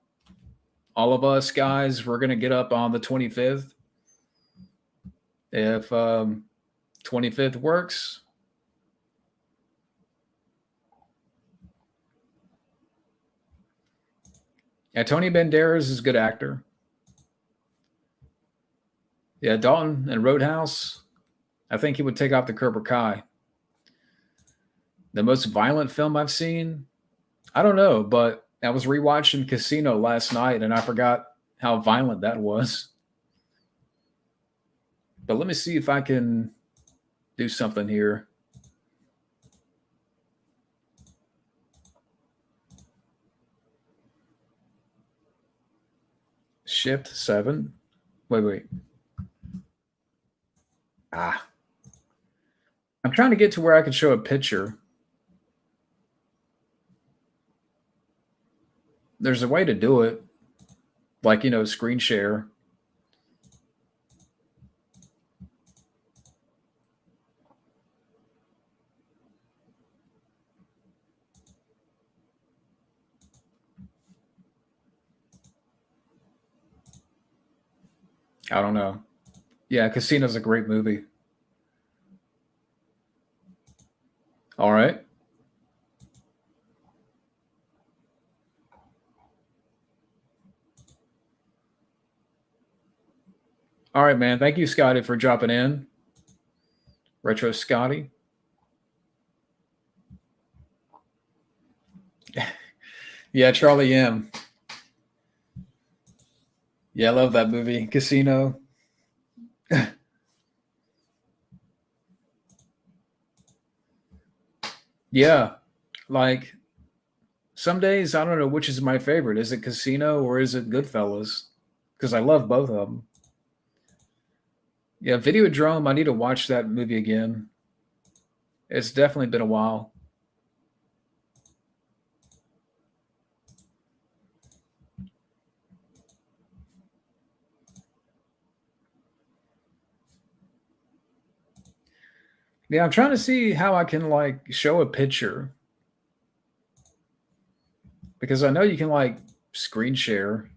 all of us guys, we're gonna get up on the 25th. If 25th works, yeah, Tony Banderas is a good actor. Yeah, Dalton and Roadhouse. I think he would take out the Cobra Kai. The most violent film I've seen, I don't know, but I was rewatching Casino last night and I forgot how violent that was. But let me see if I can do something here. Shift 7. Wait. Ah. I'm trying to get to where I can show a picture. There's a way to do it. Like, screen share. I don't know. Yeah, Casino's a great movie. All right. All right, man. Thank you, Scotty, for dropping in. Retro Scotty. Yeah, Charlie M. Yeah, I love that movie. Casino. Yeah. Like some days I don't know which is my favorite. Is it Casino or is it Goodfellas? Because I love both of them. Yeah, Videodrome. I need to watch that movie again. It's definitely been a while. Yeah, I'm trying to see how I can like show a picture because I know you can like screen share.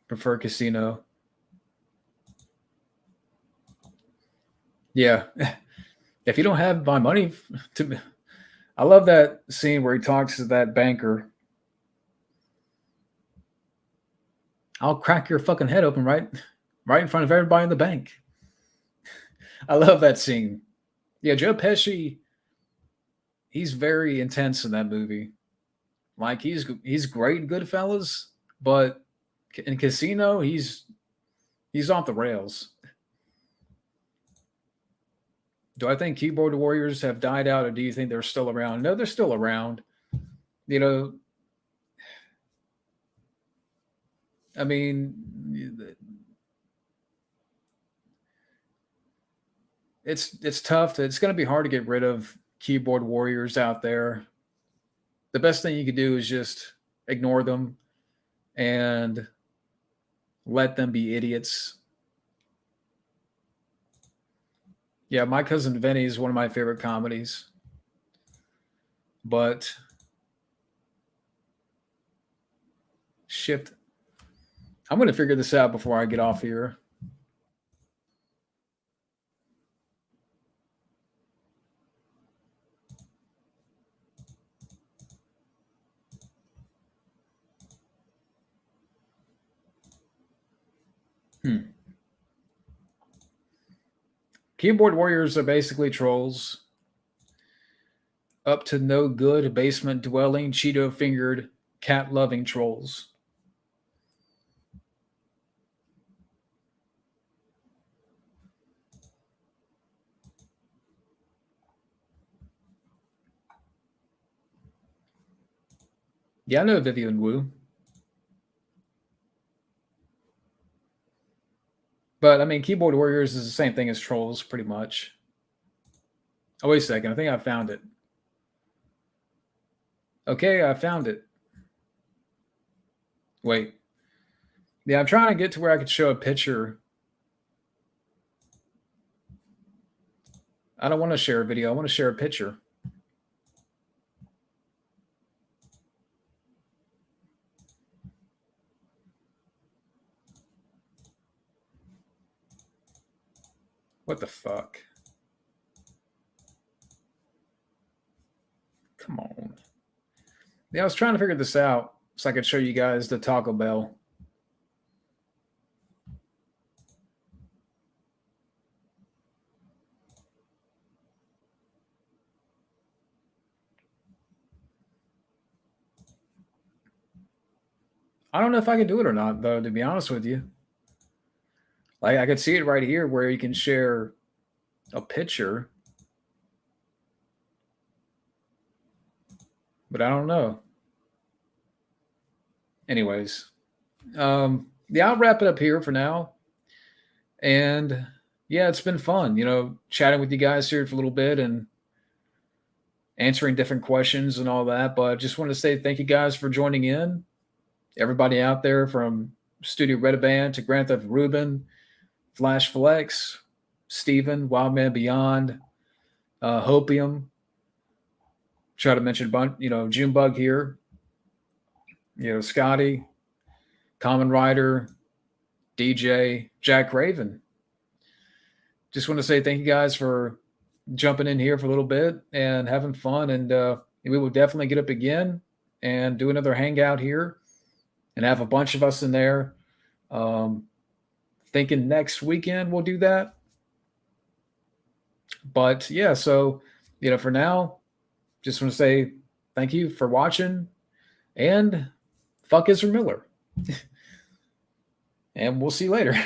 Prefer Casino. Yeah. If you don't have my money to I love that scene where he talks to that banker. I'll crack your fucking head open right in front of everybody in the bank. I love that scene. Yeah, Joe Pesci, he's very intense in that movie. Like he's great in Goodfellas, but in Casino, he's off the rails. Do I think keyboard warriors have died out, or do you think they're still around? No, they're still around. You know, I mean, it's tough. It's going to be hard to get rid of keyboard warriors out there. The best thing you could do is just ignore them and Let them be idiots. Yeah, My Cousin Vinny is one of my favorite comedies. But shit, I'm going to figure this out before I get off here. Keyboard warriors are basically trolls. Up to no good, basement dwelling, Cheeto fingered, cat loving trolls. Yeah, I know Vivian Wu. But I mean, keyboard warriors is the same thing as trolls, pretty much. Oh, wait a second. I think I found it. Okay, I found it. Wait. Yeah, I'm trying to get to where I could show a picture. I don't want to share a video. I want to share a picture. What the fuck? Come on. Yeah, I was trying to figure this out so I could show you guys the Taco Bell. I don't know if I can do it or not, though, to be honest with you. Like, I could see it right here where you can share a picture, but I don't know. Anyways, yeah, I'll wrap it up here for now. And yeah, it's been fun, chatting with you guys here for a little bit and answering different questions and all that. But just want to say thank you guys for joining in. Everybody out there from Studio Redaband to Grand Theft Ruben, Flash Flex, Steven, Wildman Beyond, Hopium. Try to mention, Junebug here, Scotty, Common Rider, DJ, Jack Raven. Just want to say thank you guys for jumping in here for a little bit and having fun. And we will definitely get up again and do another hangout here and have a bunch of us in there. Thinking next weekend we'll do that. But yeah, so, for now, just want to say thank you for watching and fuck Ezra Miller. And we'll see you later.